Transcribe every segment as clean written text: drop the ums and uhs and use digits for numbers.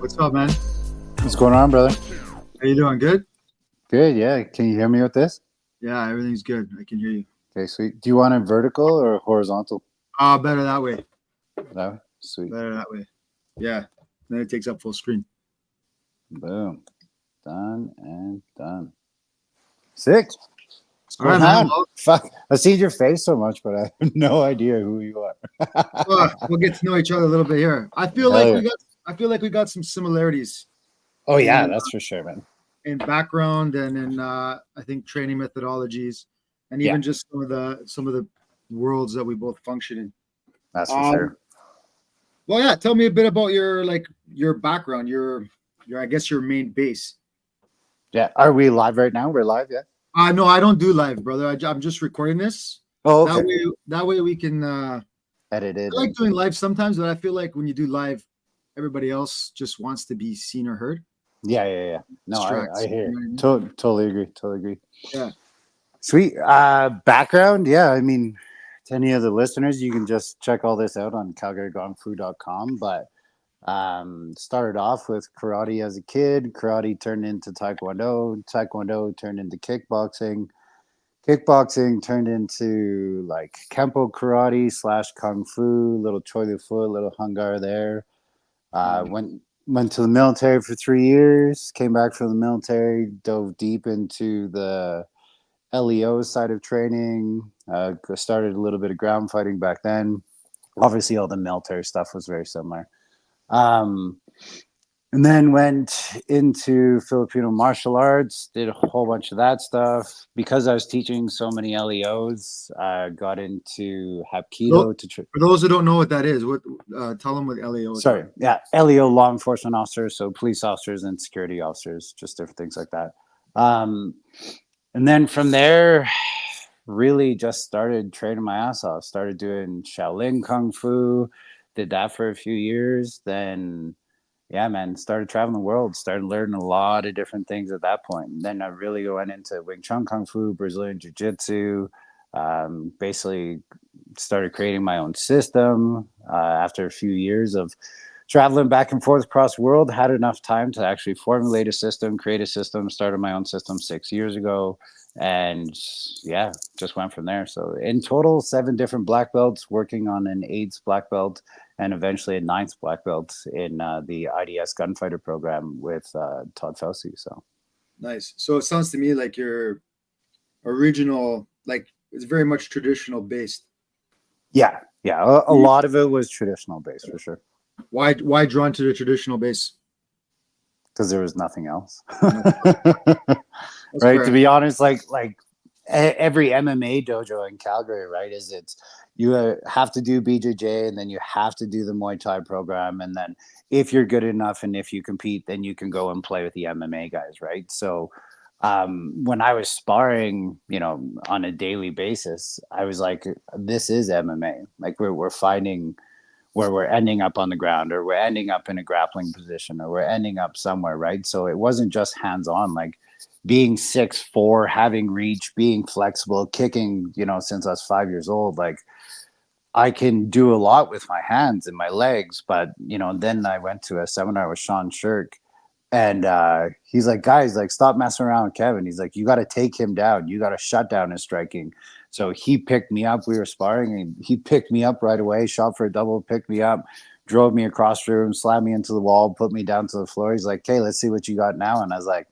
What's up, man? What's going on, brother? How you doing? Good? Good, yeah. Can you hear me with this? Yeah, everything's good. I can hear you. Okay, sweet. Do you want it vertical or horizontal? Better that way. That way? Sweet. Better that way. Yeah. Then it takes up full screen. Boom. Done and done. Sick. What's All right, going man. on? Fuck. I've seen your face so much, but I have no idea who you are. Well, we'll get to know each other a little bit here. I feel Hell like yeah. we got some similarities Oh, yeah, in that's for sure, man. in background and in I think training methodologies and Yeah, even just some of the worlds that we both function in. that's for Um, sure. well, yeah, tell me a bit about your background, your I guess your main base. Yeah. Are we live right now? We're live, yeah? No, I don't do live, brother. I'm just recording this. Oh, That okay. way, that way we can. Edited I like and doing live sometimes, but I feel like when you do live, everybody else just wants to be seen or heard. yeah. No, I Distracts. You hear. know what I mean? Totally agree. Totally agree. Yeah. Sweet. Background, yeah. I mean, to any of the listeners, you can just check all this out on calgarygongfu.com. But started off with karate as a kid. Karate turned into taekwondo. Taekwondo turned into kickboxing. Kickboxing turned into like kempo karate / kung fu. Little choi lu fu, little hungar there. Yeah. Went to the military for 3 years. Came back from the military. Dove deep into the LEO side of training. Started a little bit of ground fighting back then. Obviously, all the military stuff was very similar. Um, and then went into Filipino martial arts, did a whole bunch of that stuff. Because I was teaching so many LEOs, got into Tho- Hapkido to For those who don't know what that is, what tell them what LEOs sorry, are. yeah, LEO law enforcement officers, so police officers and security officers, just different things like that. Um, and then from there, really just started training my ass off. Started doing Shaolin Kung Fu, did that for a few years. Then, yeah, man, started traveling the world, started learning a lot of different things at that point. And then I really went into Wing Chun Kung Fu, Brazilian Jiu Jitsu, basically started creating my own system after a few years of traveling back and forth across the world. Had enough time to actually formulate a system, create a system. Started my own system 6 years ago, and yeah, just went from there. So in total, 7 different black belts, working on an 8th black belt, and eventually a 9th black belt in the IDS gunfighter program with Todd Fauci. So Nice. So it sounds to me like your original, like it's very much traditional based. yeah, a lot of it was traditional based for sure, Why drawn to the traditional base? because there was nothing else. No, that's Right, to fair. be honest, every MMA dojo in Calgary, right, is it's you have to do BJJ, and then you have to do the Muay Thai program, and then if you're good enough and if you compete, then you can go and play with the MMA guys, right? So when I was sparring, on a daily basis, I was like, this is MMA. Like we're finding where we're ending up on the ground, or we're ending up in a grappling position, or we're ending up somewhere, right? So it wasn't just hands on, like being 6'4", having reach, being flexible, kicking, since I was 5 years old. Like I can do a lot with my hands and my legs, but then I went to a seminar with Sean Shirk, and he's like, guys, like, stop messing around with Kevin. He's like, you got to take him down. You got to shut down his striking. So he picked me up. We were sparring, and he picked me up right away, shot for a double, picked me up, drove me across the room, slammed me into the wall, put me down to the floor. He's like, okay, let's see what you got now. And I was like,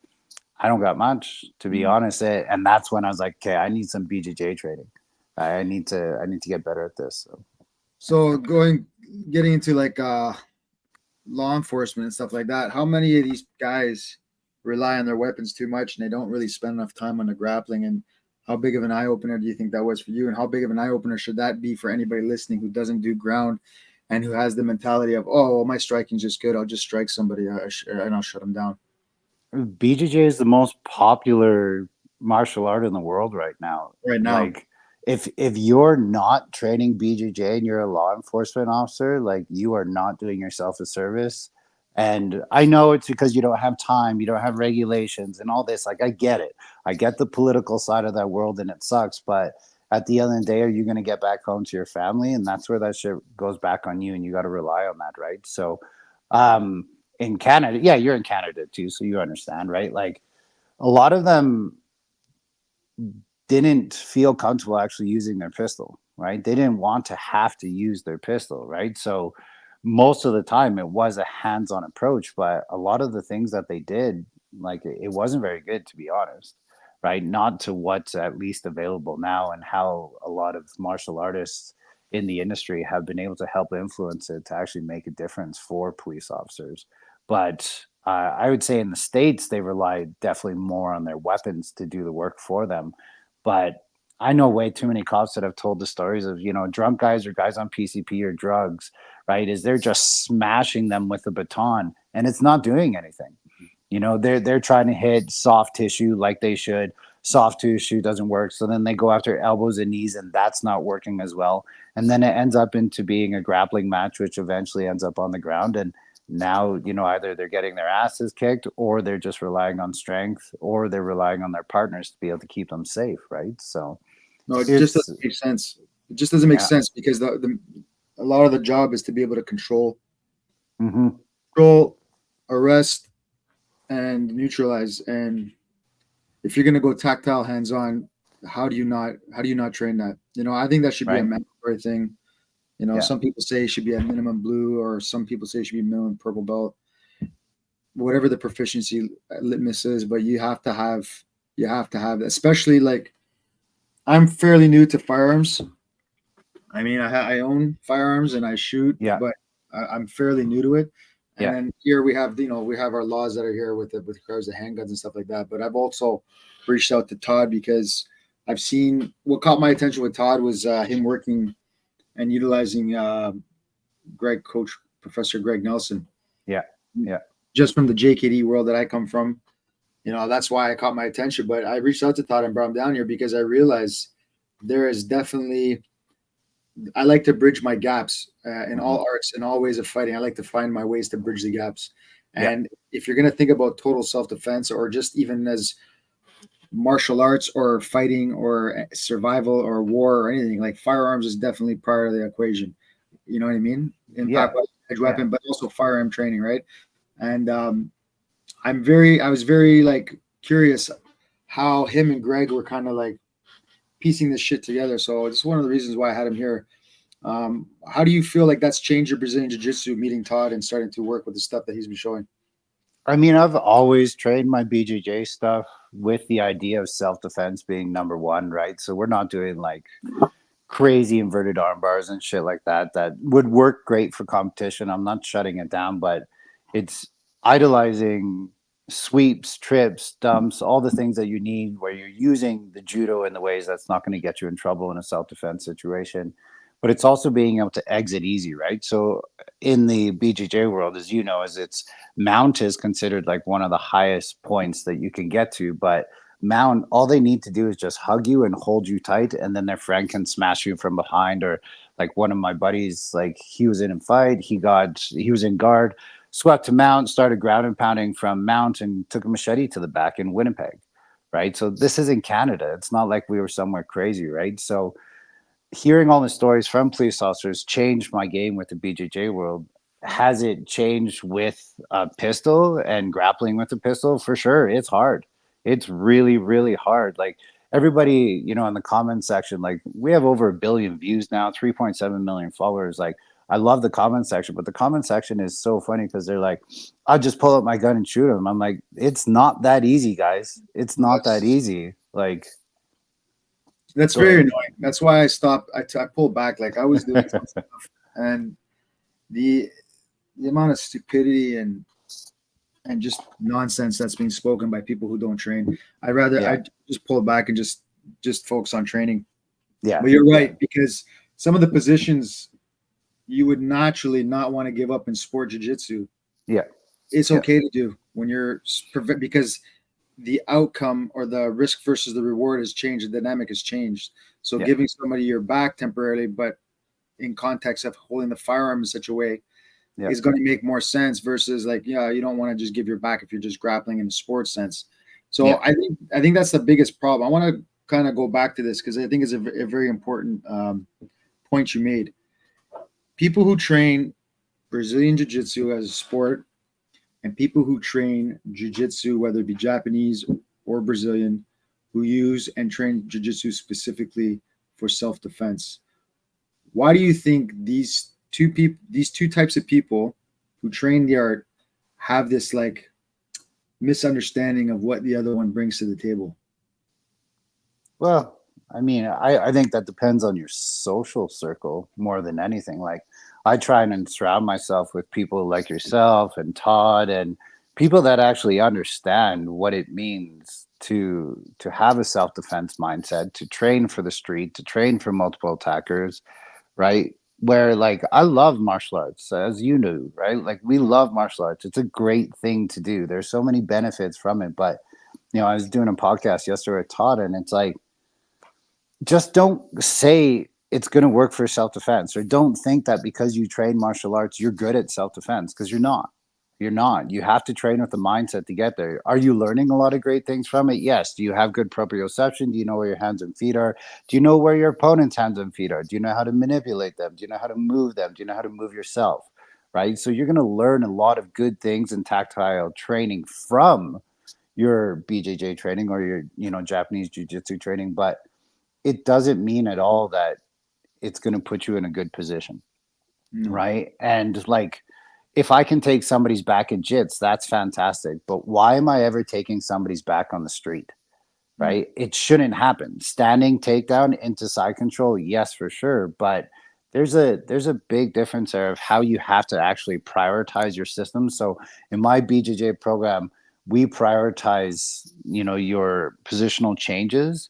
I don't got much, to be honest. And that's when I was like, okay, I need some BJJ training. I need to get better at this. So. So getting into like law enforcement and stuff like that, how many of these guys rely on their weapons too much and they don't really spend enough time on the grappling? And how big of an eye opener do you think that was for you? And how big of an eye opener should that be for anybody listening who doesn't do ground and who has the mentality of, oh, well, my striking's just good, I'll just strike somebody and I'll shut them down? BJJ is the most popular martial art in the world right now. Right now. Like, if you're not training BJJ and you're a law enforcement officer, like, you are not doing yourself a service. And I know it's because you don't have time, you don't have regulations and all this. Like, I get it. I get the political side of that world, and it sucks. But at the end of the day, are you going to get back home to your family? And that's where that shit goes back on you, and you got to rely on that, right? So, in Canada, yeah, you're in Canada too, so you understand, right? Like a lot of them didn't feel comfortable actually using their pistol, right? They didn't want to have to use their pistol, right? So most of the time it was a hands-on approach, but a lot of the things that they did, like it wasn't very good, to be honest, right? Not to what's at least available now, and how a lot of martial artists in the industry have been able to help influence it to actually make a difference for police officers. But I would say in the States, they rely definitely more on their weapons to do the work for them. But I know way too many cops that have told the stories of, drunk guys or guys on PCP or drugs, right? Is they're just smashing them with a baton and it's not doing anything. They're trying to hit soft tissue like they should. Soft tissue doesn't work. So then they go after elbows and knees, and that's not working as well. And then it ends up into being a grappling match, which eventually ends up on the ground. And now, either they're getting their asses kicked, or they're just relying on strength, or they're relying on their partners to be able to keep them safe, right? So No, it just it's, doesn't make sense. It just doesn't make yeah. sense because a lot of the job is to be able to Hmm. control, arrest, and neutralize. And if you're going to go tactile, hands on, how do you not train that? I think that should be a Right. mandatory thing. Yeah. Some people say it should be a minimum blue, or some people say it should be minimum purple belt, whatever the proficiency litmus is. But you have to have, especially like I'm fairly new to firearms. I mean, I own firearms and I shoot, Yeah. but I'm fairly new to it. And Yeah. then here we have our laws that are here with regards to handguns and stuff like that. But I've also reached out to Todd because I've seen what caught my attention with Todd was him working and utilizing Coach Professor Greg Nelson, Yeah. Yeah. just from the JKD world that I come from. That's why I caught my attention. But I reached out to Todd and brought him down here because I realized there is definitely I like to bridge my gaps in Hmm. all arts, in all ways of fighting. I like to find my ways to bridge the gaps. Yeah. And if you're going to think about total self defense, or just even as martial arts or fighting or survival or war or anything, like firearms is definitely part of the equation. You know what I mean? Impact Yeah. weapon, edge Yeah. weapon, but also firearm training, right? And I was very like curious how him and Greg were kind of like piecing this shit together. So it's one of the reasons why I had him here. How do you feel like that's changed your Brazilian Jiu Jitsu, meeting Todd and starting to work with the stuff that he's been showing? I mean, I've always trained my BJJ stuff with the idea of self defense being number one, right? So we're not doing like crazy inverted arm bars and shit like that. That would work great for competition. I'm not shutting it down, but it's idolizing sweeps, trips, dumps, all the things that you need where you're using the judo in the ways that's not going to get you in trouble in a self defense situation. But it's also being able to exit easy, right? So in the BJJ world, as you know, as its mount is considered like one of the highest points that you can get to, but mount, all they need to do is just hug you and hold you tight, and then their friend can smash you from behind. Or like one of my buddies, like he was in a fight, he was in guard, swept to mount, started ground and pounding from mount, and took a machete to the back in Winnipeg, right? So this is in Canada. It's not like we were somewhere crazy, right? So hearing all the stories from police officers changed my game with the BJJ world. Has it changed with a pistol and grappling with a pistol? For sure, it's hard. It's really, really hard. Like everybody, in the comment section, like we have over 1 billion views now, 3.7 million followers. Like I love the comment section, but the comment section is so funny because they're like, "I'll just pull up my gun and shoot him." I'm like, it's not that easy, guys. It's not that That's easy. Like, that's go very ahead. annoying. That's why I stopped. I pulled back. Like I was doing some stuff, and the the amount of stupidity and just nonsense that's being spoken by people who don't train. I Yeah, just pull back and just focus on training. yeah, But you're yeah, right, because some of the positions you would naturally not want to give up in sport jiu-jitsu, yeah, it's yeah. okay to do when because the outcome or the risk versus the reward has changed, the dynamic has changed. So Yeah, giving somebody your back temporarily, but in context of holding the firearm in such a way, yeah, is going to make more sense versus like, yeah, you don't want to just give your back if you're just grappling in a sports sense. So yeah, I think that's the biggest problem. I want to kind of go back to this because I think it's a very important point you made. People who train Brazilian Jiu Jitsu as a sport and people who train jiu-jitsu, whether it be Japanese or Brazilian, who use and train jiu-jitsu specifically for self-defense. Why do you think these two types of people who train the art have this like misunderstanding of what the other one brings to the table? Well, I mean, I think that depends on your social circle more than anything. Like, I try and surround myself with people like yourself and Todd and people that actually understand what it means to have a self-defense mindset, to train for the street, to train for multiple attackers, right? Where like I love martial arts, as you know, right? Like we love martial arts. It's a great thing to do. There's so many benefits from it. But I was doing a podcast yesterday with Todd, and it's like, just don't say it's going to work for self-defense, or don't think that because you train martial arts you're good at self-defense, because you're not. You have to train with the mindset to get there. Are you learning a lot of great things from it? Yes. Do you have good proprioception? Do you know where your hands and feet are? Do you know where your opponent's hands and feet are? Do you know how to manipulate them? Do you know how to move them? Do you know how to move yourself? Right? So you're going to learn a lot of good things in tactile training from your BJJ training, or your Japanese jiu-jitsu training, but it doesn't mean at all that it's going to put you in a good position, No. right? And like, if I can take somebody's back in jits, that's fantastic. But why am I ever taking somebody's back on the street, right? It shouldn't happen. Standing takedown into side control, yes, for sure. But there's a big difference there of how you have to actually prioritize your system. So in my BJJ program, we prioritize, your positional changes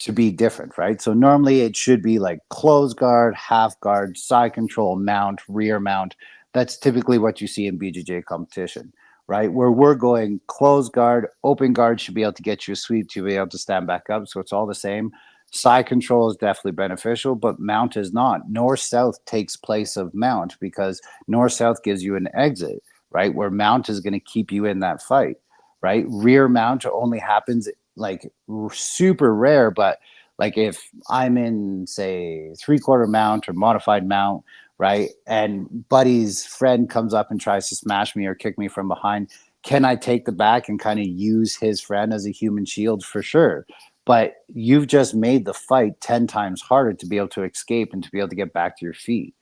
to be different, right? So normally it should be like close guard, half guard, side control, mount, rear mount. That's typically what you see in BJJ competition, right? Where we're going close guard, open guard should be able to get you a sweep to be able to stand back up. So it's all the same. Side control is definitely beneficial, but mount is not. North south takes place of mount, because north south gives you an exit, right? Where mount is going to keep you in that fight, right? Rear mount only happens like super rare, but like if I'm in, say, three-quarter mount or modified mount, right, and buddy's friend comes up and tries to smash me or kick me from behind, can I take the back and kind of use his friend as a human shield? For sure. But you've just made the fight 10 times harder to be able to escape and to be able to get back to your feet,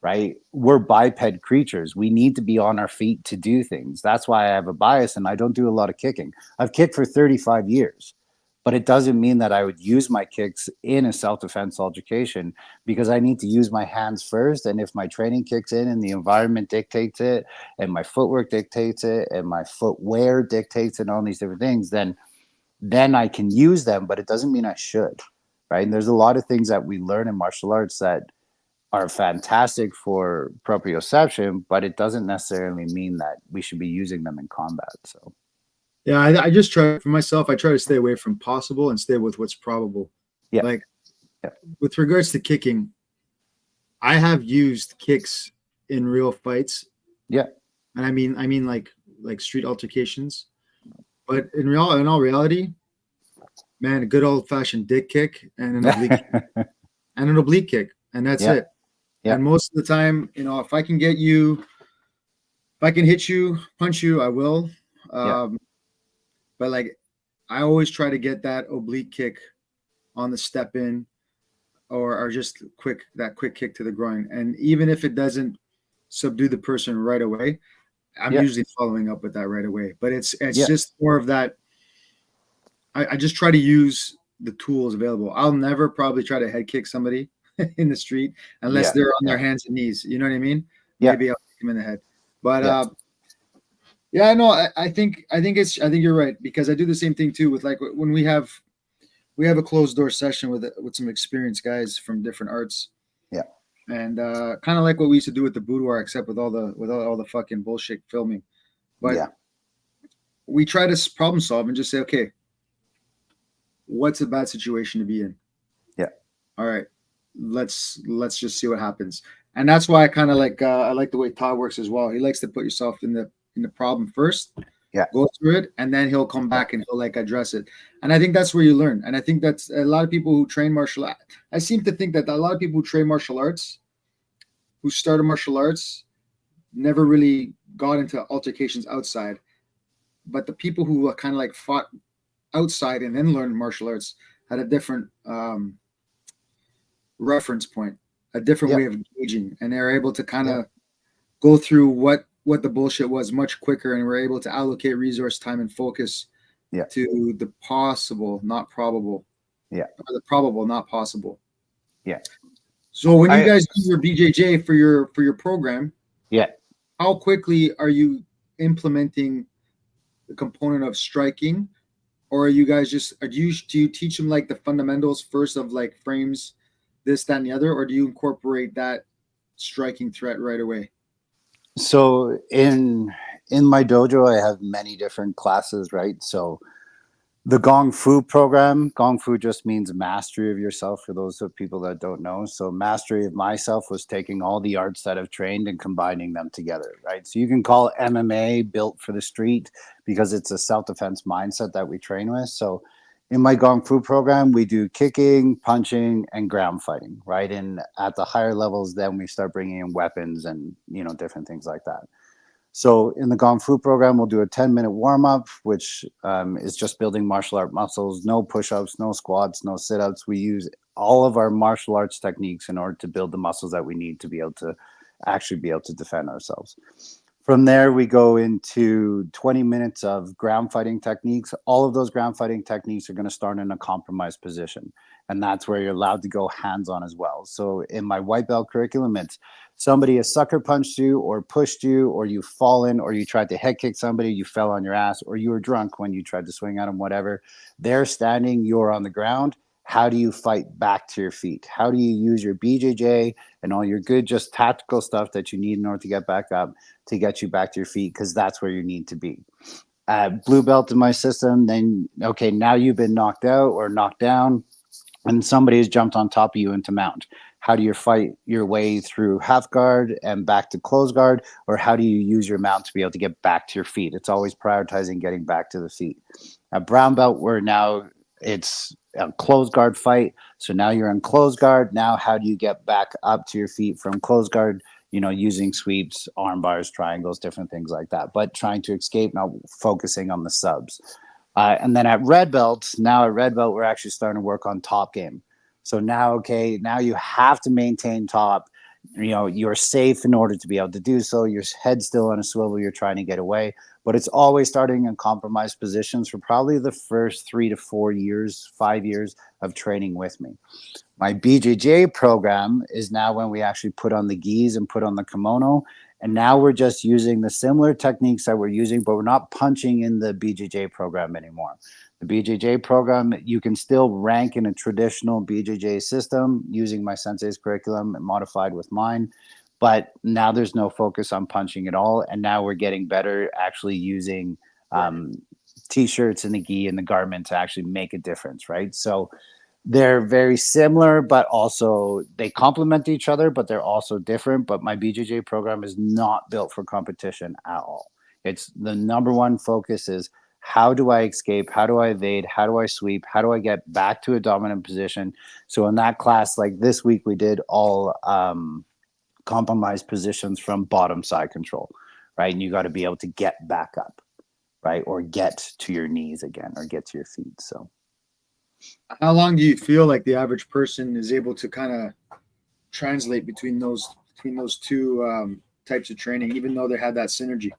right? We're biped creatures. We need to be on our feet to do things. That's why I have a bias and I don't do a lot of kicking. I've kicked for 35 years, but it doesn't mean that I would use my kicks in a self-defense altercation, because I need to use my hands first. And if my training kicks in and the environment dictates it, and my footwork dictates it, and my footwear dictates it, and all these different things, then I can use them, but it doesn't mean I should, right? And there's a lot of things that we learn in martial arts that are fantastic for proprioception, but it doesn't necessarily mean that we should be using them in combat. So Yeah, I just try for myself. I try to stay away from possible and stay with what's probable. yeah, Like yeah, with regards to kicking, I have used kicks in real fights, yeah, and I mean like street altercations. But in all reality, man, a good old fashioned dick kick and an oblique kick, and that's yeah, it. yeah, And most of the time, if I can get you, if I can hit you, punch you, I will. yeah, Um, but like, I always try to get that oblique kick on the step in, or just quick kick to the groin. And even if it doesn't subdue the person right away, I'm yeah, usually following up with that right away. But it's yeah, just more of that. I just try to use the tools available. I'll never probably try to head kick somebody in the street unless yeah, they're on yeah, their hands and knees. You know what I mean? yeah, Maybe I'll kick them in the head. But yeah, yeah, no, I think you're right, because I do the same thing too with like when we have a closed door session with some experienced guys from different arts, yeah, and kind of like what we used to do with the boudoir, except with all the fucking bullshit filming. But yeah, we try to problem solve and just say, okay, what's a bad situation to be in? yeah, All right, let's just see what happens. And that's why I kind of like I like the way Todd works as well. He likes to put yourself in the problem first, yeah, go through it, and then he'll come back and he'll like address it. And I think that's where you learn. And I think that's a lot of people who train martial art. I seem to think that a lot of people who train martial arts, who started martial arts, never really got into altercations outside, but the people who kind of like fought outside and then learned martial arts had a different reference point, a different way Yep. of engaging, and they're able to kind Yep. of go through what the bullshit was much quicker, and we're able to allocate resource, time, and focus Yeah. to the possible, not probable, Yeah. or the probable, not possible. Yeah. So when you I guys do your BJJ for your program, Yeah. how quickly are you implementing the component of striking, or are you guys just do you teach them like the fundamentals first of like frames, this, that, and the other, or do you incorporate that striking threat right away? So in my dojo, I have many different classes, right? So the Gong Fu program, Gong Fu just means mastery of yourself for those of people that don't know. So mastery of myself was taking all the arts that I've trained and combining them together, right? So you can call it MMA, built for the street, because it's a self-defense mindset that we train with. So in my Gong Fu program, we do kicking, punching, and ground fighting, right? And at the higher levels, then we start bringing in weapons and, different things like that. So in the Gong Fu program, we'll do a 10-minute warm up, which is just building martial art muscles. No push ups, no squats, no sit ups. We use all of our martial arts techniques in order to build the muscles that we need to be able to actually be able to defend ourselves. From there, we go into 20 minutes of ground fighting techniques. All of those ground fighting techniques are going to start in a compromised position. And that's where you're allowed to go hands on as well. So in my white belt curriculum, it's somebody has sucker punched you or pushed you, or you've fallen, or you tried to head kick somebody, you fell on your ass, or you were drunk when you tried to swing at them, whatever. They're standing, you're on the ground. How do you fight back to your feet? How do you use your BJJ and all your good, just tactical stuff that you need in order to get back up to get you back to your feet? Because that's where you need to be. Blue belt in my system, then, okay, now you've been knocked out or knocked down and somebody has jumped on top of you into mount. How do you fight your way through half guard and back to close guard? Or how do you use your mount to be able to get back to your feet? It's always prioritizing getting back to the feet. At brown belt, where now it's a close guard fight. So now you're in close guard. Now, how do you get back up to your feet from close guard? Using sweeps, arm bars, triangles, different things like that, but trying to escape, not focusing on the subs. And then at red belt, we're actually starting to work on top game. So now, okay, now you have to maintain top. You're safe in order to be able to do so. Your head's still on a swivel. You're trying to get away, but it's always starting in compromised positions for probably the first 3 to 4 years, 5 years of training with me. My BJJ program is now when we actually put on the gis and put on the kimono. And now we're just using the similar techniques that we're using, but we're not punching in the BJJ program anymore. The BJJ program, you can still rank in a traditional BJJ system using my sensei's curriculum and modified with mine. But now there's no focus on punching at all. And now we're getting better actually using um, t-shirts and the gi and the garment to actually make a difference, right? So they're very similar, but also they complement each other, but they're also different. But my BJJ program is not built for competition at all. It's the number one focus is how do I escape? How do I evade? How do I sweep? How do I get back to a dominant position? So in that class, like this week, we did all compromised positions from bottom side control, right? And you got to be able to get back up, right? Or get to your knees again or get to your feet. So How long do you feel like the average person is able to kind of translate between those two types of training, even though they had that synergy?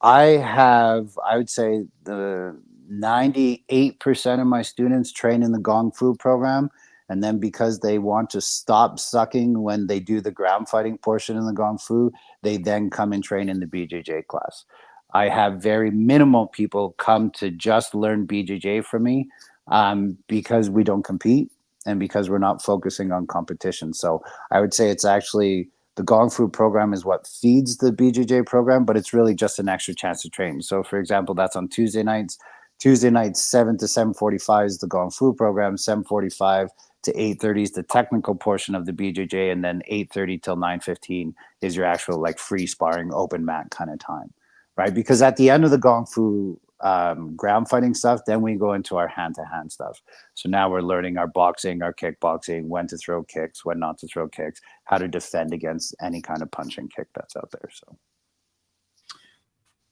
I would say the 98% of my students train in the Gong Fu program. And then because they want to stop sucking when they do the ground fighting portion in the Gong Fu, they then come and train in the BJJ class. I have very minimal people come to just learn BJJ from me because we don't compete and because we're not focusing on competition. So I would say it's actually the Gong Fu program is what feeds the BJJ program, but it's really just an extra chance to train. So, for example, that's on Tuesday nights. Tuesday nights, 7 to 7:45 is the Gong Fu program. 7:45 to 8:30 is the technical portion of the BJJ, and then 8:30 till 9:15 is your actual like free sparring, open mat kind of time, right? Because at the end of the Gong Fu ground fighting stuff, then we go into our hand-to-hand stuff. So now we're learning our boxing, our kickboxing, when to throw kicks, when not to throw kicks, how to defend against any kind of punch and kick that's out there. So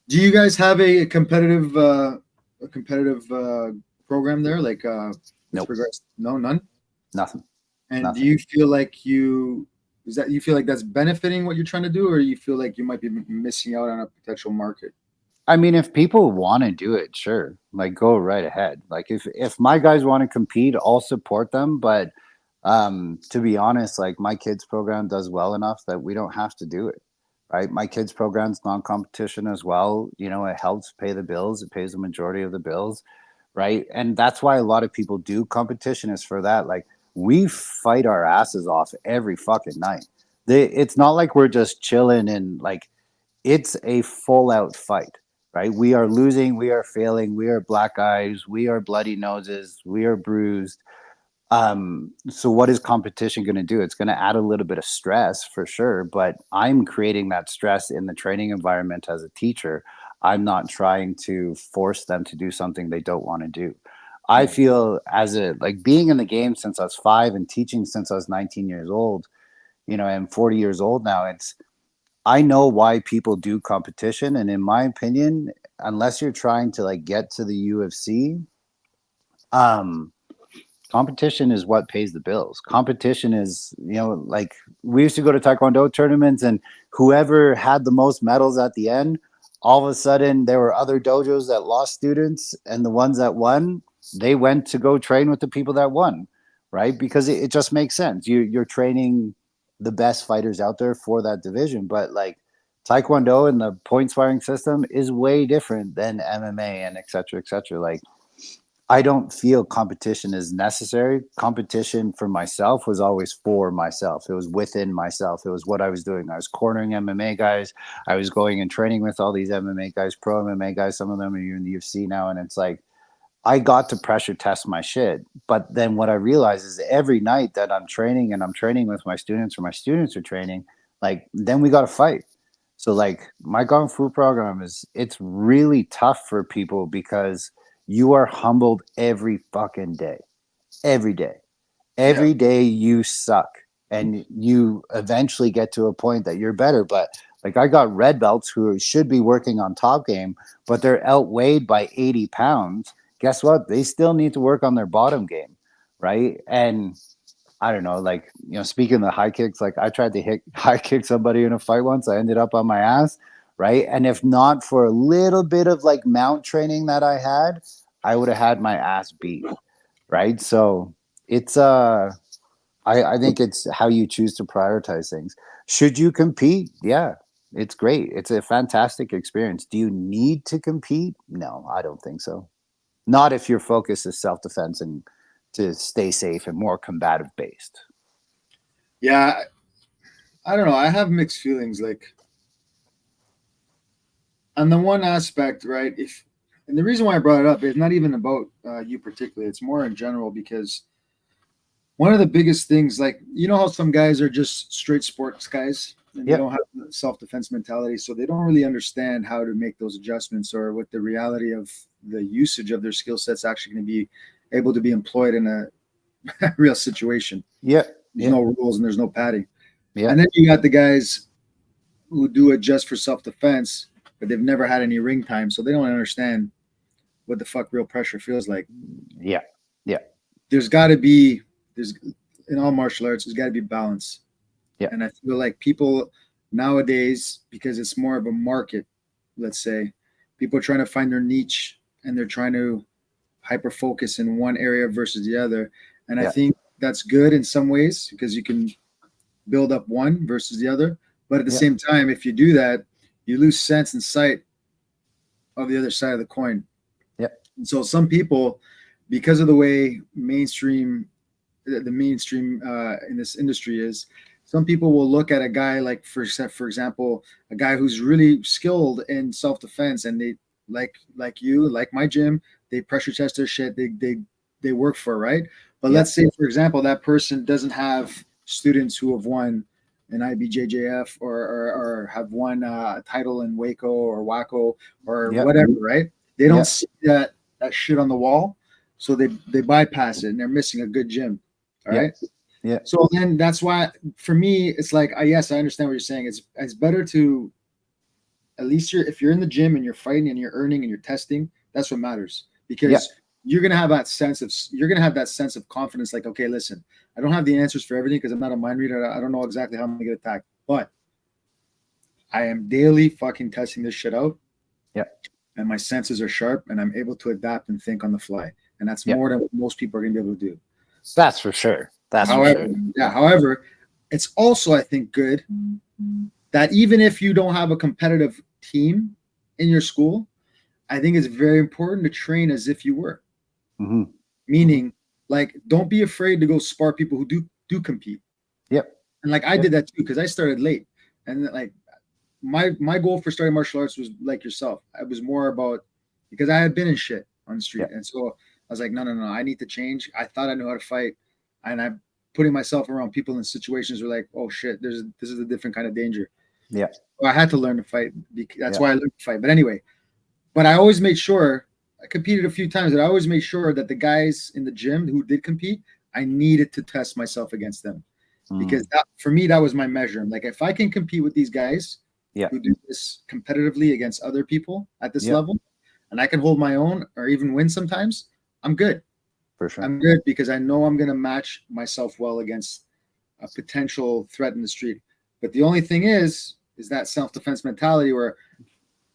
Do you guys have a competitive program there? Like with Nope, regards, no, none. nothing, And do nothing. you feel like you feel like that's benefiting what you're trying to do, or you feel like you might be missing out on a potential market? I mean, if people want to do it, sure, like go right ahead. Like if my guys want to compete, I'll support them. But to be honest, like my kids program does well enough that we don't have to do it. Right. My kids program's non-competition as well. You know, it helps pay the bills. It pays the majority of the bills. Right. And that's why a lot of people do competition is for that. Like we fight our asses off every fucking night. It's not like we're just chilling and like it's a full out fight, right? We are losing, we are failing, we are black eyes, we are bloody noses, we are bruised. So what is competition going to do? It's going to add a little bit of stress for sure, but I'm creating that stress in the training environment as a teacher. I'm not trying to force them to do something they don't want to do. I Yeah, feel as a like being in the game since I was 5 and teaching since I was 19 years old, you know, I'm 40 years old now. It's I know why people do competition, and in my opinion, unless you're trying to like get to the UFC, um, competition is what pays the bills. Competition is, you know, like we used to go to Taekwondo tournaments, and whoever had the most medals at the end, all of a sudden there were other dojos that lost students, and the ones that won, they went to go train with the people that won, right? Because it just makes sense. You're training the best fighters out there for that division, but like Taekwondo and the point sparring system is way different than MMA and et cetera, et cetera. Like I don't feel competition is necessary. Competition for myself was always for myself. It was within myself. It was what I was doing. I was cornering MMA guys. I was going and training with all these MMA guys, pro MMA guys. Some of them are in the UFC now. And it's like, I got to pressure test my shit. But then what I realized is every night that I'm training and I'm training with my students or my students are training, like then we got to fight. So like my Gong Fu program is it's really tough for people because you are humbled every fucking day. Every day. yeah, Every day you suck and you eventually get to a point that you're better. But like I got red belts who should be working on top game, but they're outweighed by 80 pounds. Guess what? They still need to work on their bottom game. Right. And I don't know, like, you know, speaking of the high kicks, like I tried to hit high kick somebody in a fight once. I ended up on my ass. Right. And if not for a little bit of like mount training that I had, I would have had my ass beat. Right. So it's I think it's how you choose to prioritize things. Should you compete? Yeah, it's great. It's a fantastic experience. Do you need to compete? No, I don't think so. Not if your focus is self defense and to stay safe and more combative based. yeah. I don't know. I have mixed feelings. Like on the one aspect, right? If and the reason why I brought it up is not even about you particularly. It's more in general because one of the biggest things, like you know how some guys are just straight sports guys and they Yep. don't have self defense mentality, so they don't really understand how to make those adjustments or what the reality of the usage of their skill sets actually going to be able to be employed in a real situation. Yep. There's Yep. no rules and there's no padding. And Yep. then you got the guys who do it just for self defense, but they've never had any ring time, so they don't understand what the fuck real pressure feels like. Yep. Yep. There's got to be there's in all martial arts, there's got to be balance. Yep. And I feel like people nowadays, because it's more of a market, let's say, people are trying to find their niche and they're trying to hyper focus in one area versus the other. And I Yep. think that's good in some ways because you can build up one versus the other. But at the Yep. same time, if you do that, you lose sense and sight of the other side of the coin. Yep. And so some people, because of the way the mainstream in this industry is, some people will look at a guy like for example, a guy who's really skilled in self defense, and they like my gym, they pressure test their shit, they work for right. But let's Yep. say for example that person doesn't have students who have won an IBJJF or have won a title in Waco or Waco or Yep. whatever, right? They don't Yep. see that shit on the wall, so they bypass it and they're missing a good gym. All Yep. right. Yep. So then that's why for me it's like yes, I understand what you're saying. It's better to at least if you're in the gym and you're fighting and you're earning and you're testing, that's what matters, Yeah. because you're gonna have that sense of confidence. Like, okay, listen, I don't have the answers for everything because I'm not a mind reader. I don't know exactly how I'm gonna get attacked, but I am daily fucking testing this shit out, Yeah. and my senses are sharp, and I'm able to adapt and think on the fly, and that's Yeah. more than what most people are gonna be able to do. That's for sure. That's for However, sure. however, it's also, I think, good that even if you don't have a competitive team in your school, I think it's very important to train as if you were. Mm-hmm. Meaning, like, don't be afraid to go spar people who do compete. Yep. And like I Yep. did that too, because I started late. And like my goal for starting martial arts was like yourself. It was more about, because I had been in shit on the street. Yep. And so I was like, no, no, no, I need to change. I thought I knew how to fight. And I'm putting myself around people in situations where, like, oh shit, this is a different kind of danger. Yep. So I had to learn to fight. That's Yep. why I learned to fight. But anyway, but I always made sure, I competed a few times, but I always made sure that the guys in the gym who did compete, I needed to test myself against them, because Mm. that, for me, that was my measure. I'm like, if I can compete with these guys Yep. who do this competitively against other people at this Yep. level, and I can hold my own or even win sometimes, I'm good. For sure. I'm good because I know I'm going to match myself well against a potential threat in the street. But the only thing is that self-defense mentality where,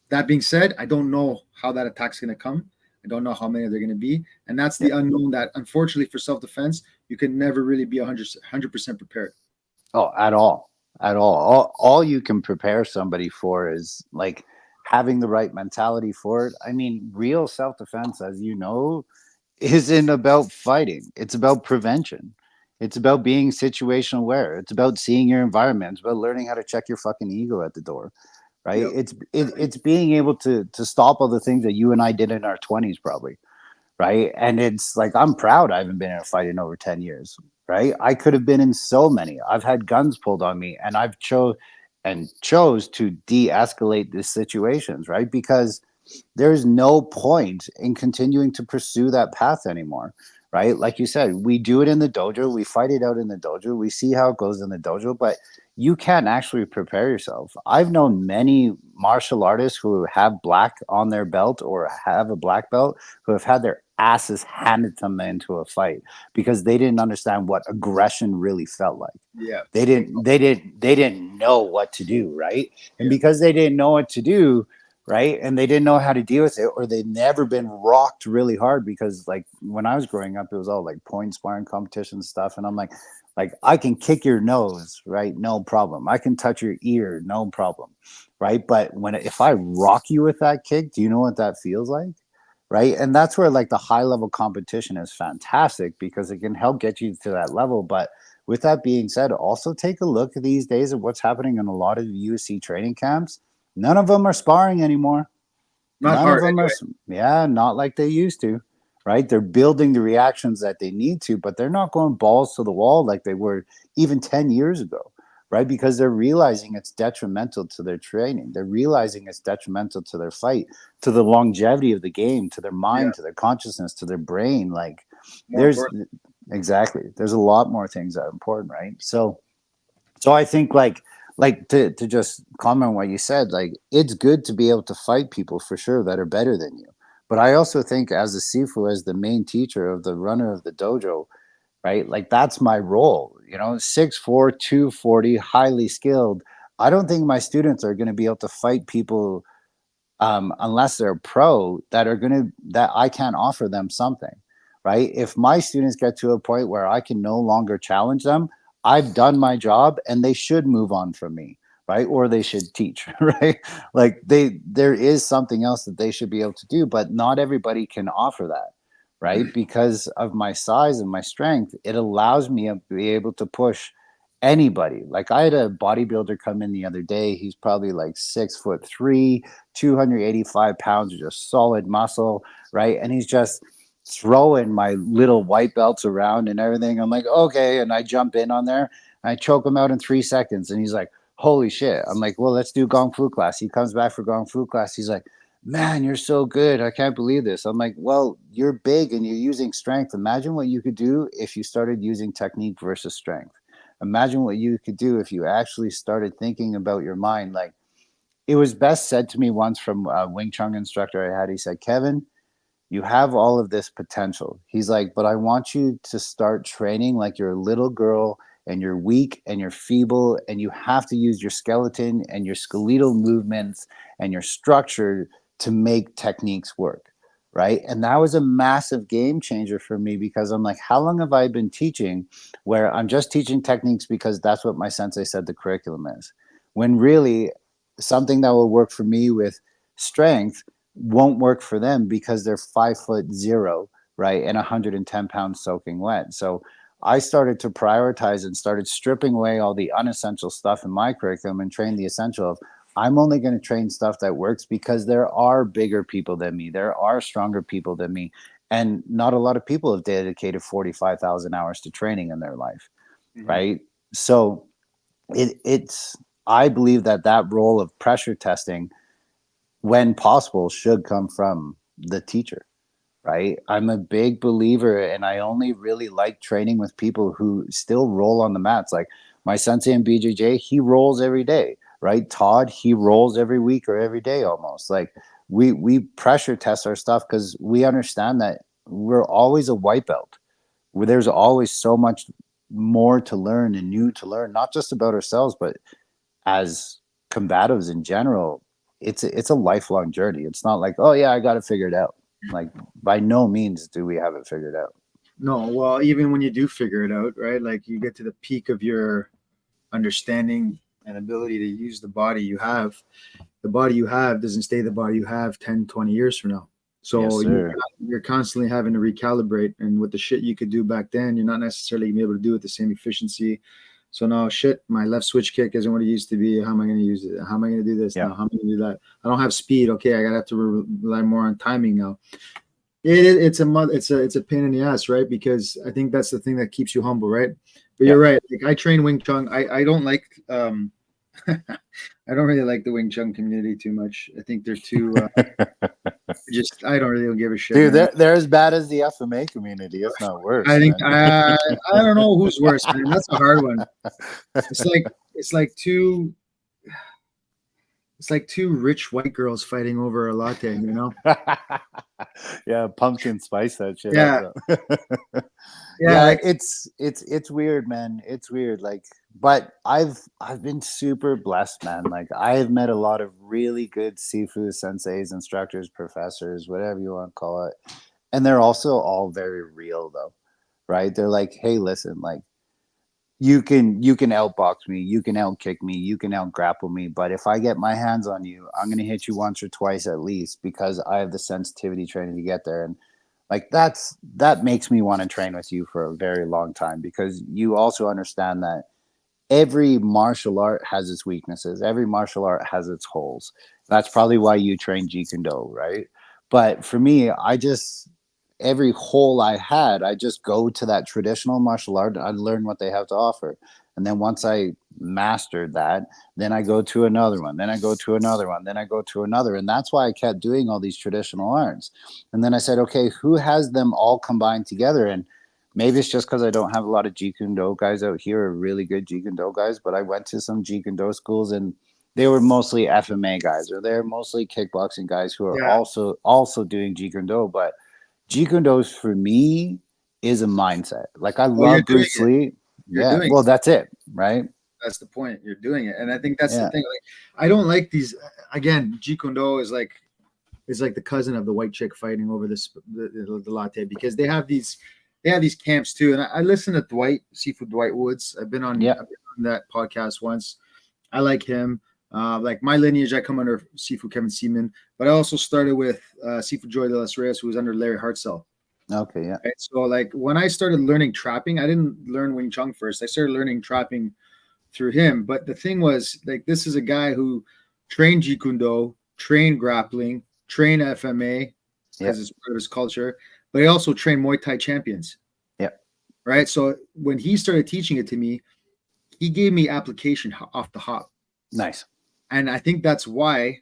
that being said, I don't know how that attack's going to come. I don't know how many they're going to be. And that's the Yep. unknown that, unfortunately, for self-defense, you can never really be 100% prepared. Oh, at all. At all you can prepare somebody for is like having the right mentality for it. I mean, real self-defense, as you know, isn't about fighting. It's about prevention. It's about being situation aware. It's about seeing your environment. It's about learning how to check your fucking ego at the door, right? Yep. It's being able to stop all the things that you and I did in our 20s, probably, right? And it's like, I'm proud I haven't been in a fight in over 10 years, right? I could have been in so many. I've had guns pulled on me, and I've chose to de-escalate these situations, right? Because there's no point in continuing to pursue that path anymore, right? Like you said, we do it in the dojo, we fight it out in the dojo, we see how it goes in the dojo, but you can't actually prepare yourself. I've known many martial artists who have black on their belt or have a black belt who have had their asses handed to them into a fight because they didn't understand what aggression really felt like. Yeah. They didn't know what to do, right? And Yeah. because they didn't know what to do, right, and they didn't know how to deal with it, or they'd never been rocked really hard, because like when I was growing up, it was all like point sparring competition stuff, and I'm like I can kick your nose, right, no problem, I can touch your ear, no problem, right? But if I rock you with that kick, do you know what that feels like? Right? And that's where like the high level competition is fantastic, because it can help get you to that level. But with that being said, also take a look these days at what's happening in a lot of UFC training camps. None of them are sparring anymore. Not None of hard them are, anyway. yeah, not like they used to, right? They're building the reactions that they need to, but they're not going balls to the wall like they were even 10 years ago, right? Because they're realizing it's detrimental to their training. They're realizing it's detrimental to their fight, to the longevity of the game, to their Yeah. mind, to their consciousness, to their brain. Like, More there's important. exactly, there's a lot more things that are important, right? So I think to just comment on what you said, like it's good to be able to fight people for sure that are better than you. But I also think as a Sifu, as the main teacher of the runner of the dojo, right? Like that's my role, 6'4", 240, highly skilled. I don't think my students are going to be able to fight people unless they're pro that I can't offer them something, right? If my students get to a point where I can no longer challenge them, I've done my job and they should move on from me, right? Or they should teach, right? Like there is something else that they should be able to do, but not everybody can offer that, right? Because of my size and my strength, it allows me to be able to push anybody. Like I had a bodybuilder come in the other day. He's probably like 6'3", 285 pounds of just solid muscle, right? And he's just throwing my little white belts around and everything. I'm like, okay. And I jump in on there and I choke him out in 3 seconds. And he's like, holy shit. I'm like, well, let's do Gong Fu class. He comes back for Gong Fu class. He's like, man, you're so good. I can't believe this. I'm like, well, you're big and you're using strength. Imagine what you could do if you started using technique versus strength. Imagine what you could do if you actually started thinking about your mind. Like, it was best said to me once from a Wing Chun instructor I had. He said, Kevin, you have all of this potential. He's like, but I want you to start training like you're a little girl and you're weak and you're feeble and you have to use your skeleton and your skeletal movements and your structure to make techniques work. Right. And that was a massive game changer for me because I'm like, how long have I been teaching where I'm just teaching techniques because that's what my sensei said the curriculum is? When really something that will work for me with strength won't work for them because they're 5'0", right, and 110 pounds soaking wet. So I started to prioritize and started stripping away all the unessential stuff in my curriculum and train the essential of I'm only going to train stuff that works because there are bigger people than me. There are stronger people than me. And not a lot of people have dedicated 45,000 hours to training in their life, Mhm. right? So it's, I believe that that role of pressure testing when possible should come from the teacher, right? I'm a big believer and I only really like training with people who still roll on the mats. Like my sensei in BJJ, he rolls every day, right? Todd, he rolls every week or every day almost. Like we pressure test our stuff because we understand that we're always a white belt where there's always so much more to learn and new to learn, not just about ourselves, but as combatives in general. It's a lifelong journey. It's not like, oh yeah, I got it figured out. Like by no means do we have it figured out. No, well, even when you do figure it out, right? Like you get to the peak of your understanding and ability to use the body you have doesn't stay the body you have 10, 20 years from now. Yes, So sir. you're constantly having to recalibrate. And with the shit you could do back then, you're not necessarily gonna be able to do it the same efficiency. So now, shit, my left switch kick isn't what it used to be. How am I going to use it? How am I going to do this Yeah. now? How am I going to do that? I don't have speed. Okay, I gotta have to rely more on timing now. It's a pain in the ass, right? Because I think that's the thing that keeps you humble, right? But Yeah. you're right. Like I train Wing Chun. I don't like I don't really like the Wing Chun community too much. I think they're too just I don't really give a shit, Dude, man. they're as bad as the FMA community, if not I worse, think man. I don't know who's worse, man. That's a hard one. It's like two rich white girls fighting over a latte, you know? Yeah, pumpkin spice that shit up Yeah, though. yeah, Yeah, like it's weird, man. It's weird. Like, but I've been super blessed, man. Like I have met a lot of really good Sifu senseis, instructors, professors, whatever you want to call it. And they're also all very real though, right? They're like, hey, listen, like you can outbox me, you can outkick me, you can out grapple me, but if I get my hands on you, I'm gonna hit you once or twice at least because I have the sensitivity training to get there. And like that makes me want to train with you for a very long time because you also understand that every martial art has its weaknesses. Every martial art has its holes. That's probably why you train Jeet Kune Do, right? But for me, I just every hole I had, I just go to that traditional martial art. I learn what they have to offer, and then once I mastered that, then I go to another one. Then I go to another one. Then I go to another, and that's why I kept doing all these traditional arts. And then I said, okay, who has them all combined together? And maybe it's just because I don't have a lot of Jeet Kune Do guys out here, or really good Jeet Kune Do guys. But I went to some Jeet Kune Do schools, and they were mostly FMA guys, or they're mostly kickboxing guys who are yeah. also doing Jeet Kune Do. But Jeet Kune Do for me is a mindset. Like I Well, you're love doing Bruce it. Lee. You're Yeah, doing well, it. that's it, right? That's the point. You're doing it, and I think that's the Yeah, thing. Like, I don't like these. Again, Jeet Kune Do is like the cousin of the white chick fighting over the latte because they have these camps too. And I listen to Dwight Woods. yeah, I've been on that podcast once. I like him. Like my lineage, I come under Sifu Kevin Seaman, but I also started with Sifu Joy de los Reyes, who was under Larry Hartzell. okay, yeah, Right? So like when I started learning trapping, I didn't learn Wing Chun first. I started learning trapping through him. But the thing was, like, this is a guy who trained Jeet Kune Do, trained grappling, trained FMA yeah, because it's part of his culture, but he also trained Muay Thai champions, yeah. right? So when he started teaching it to me, he gave me application off the hop. Nice. And I think that's why,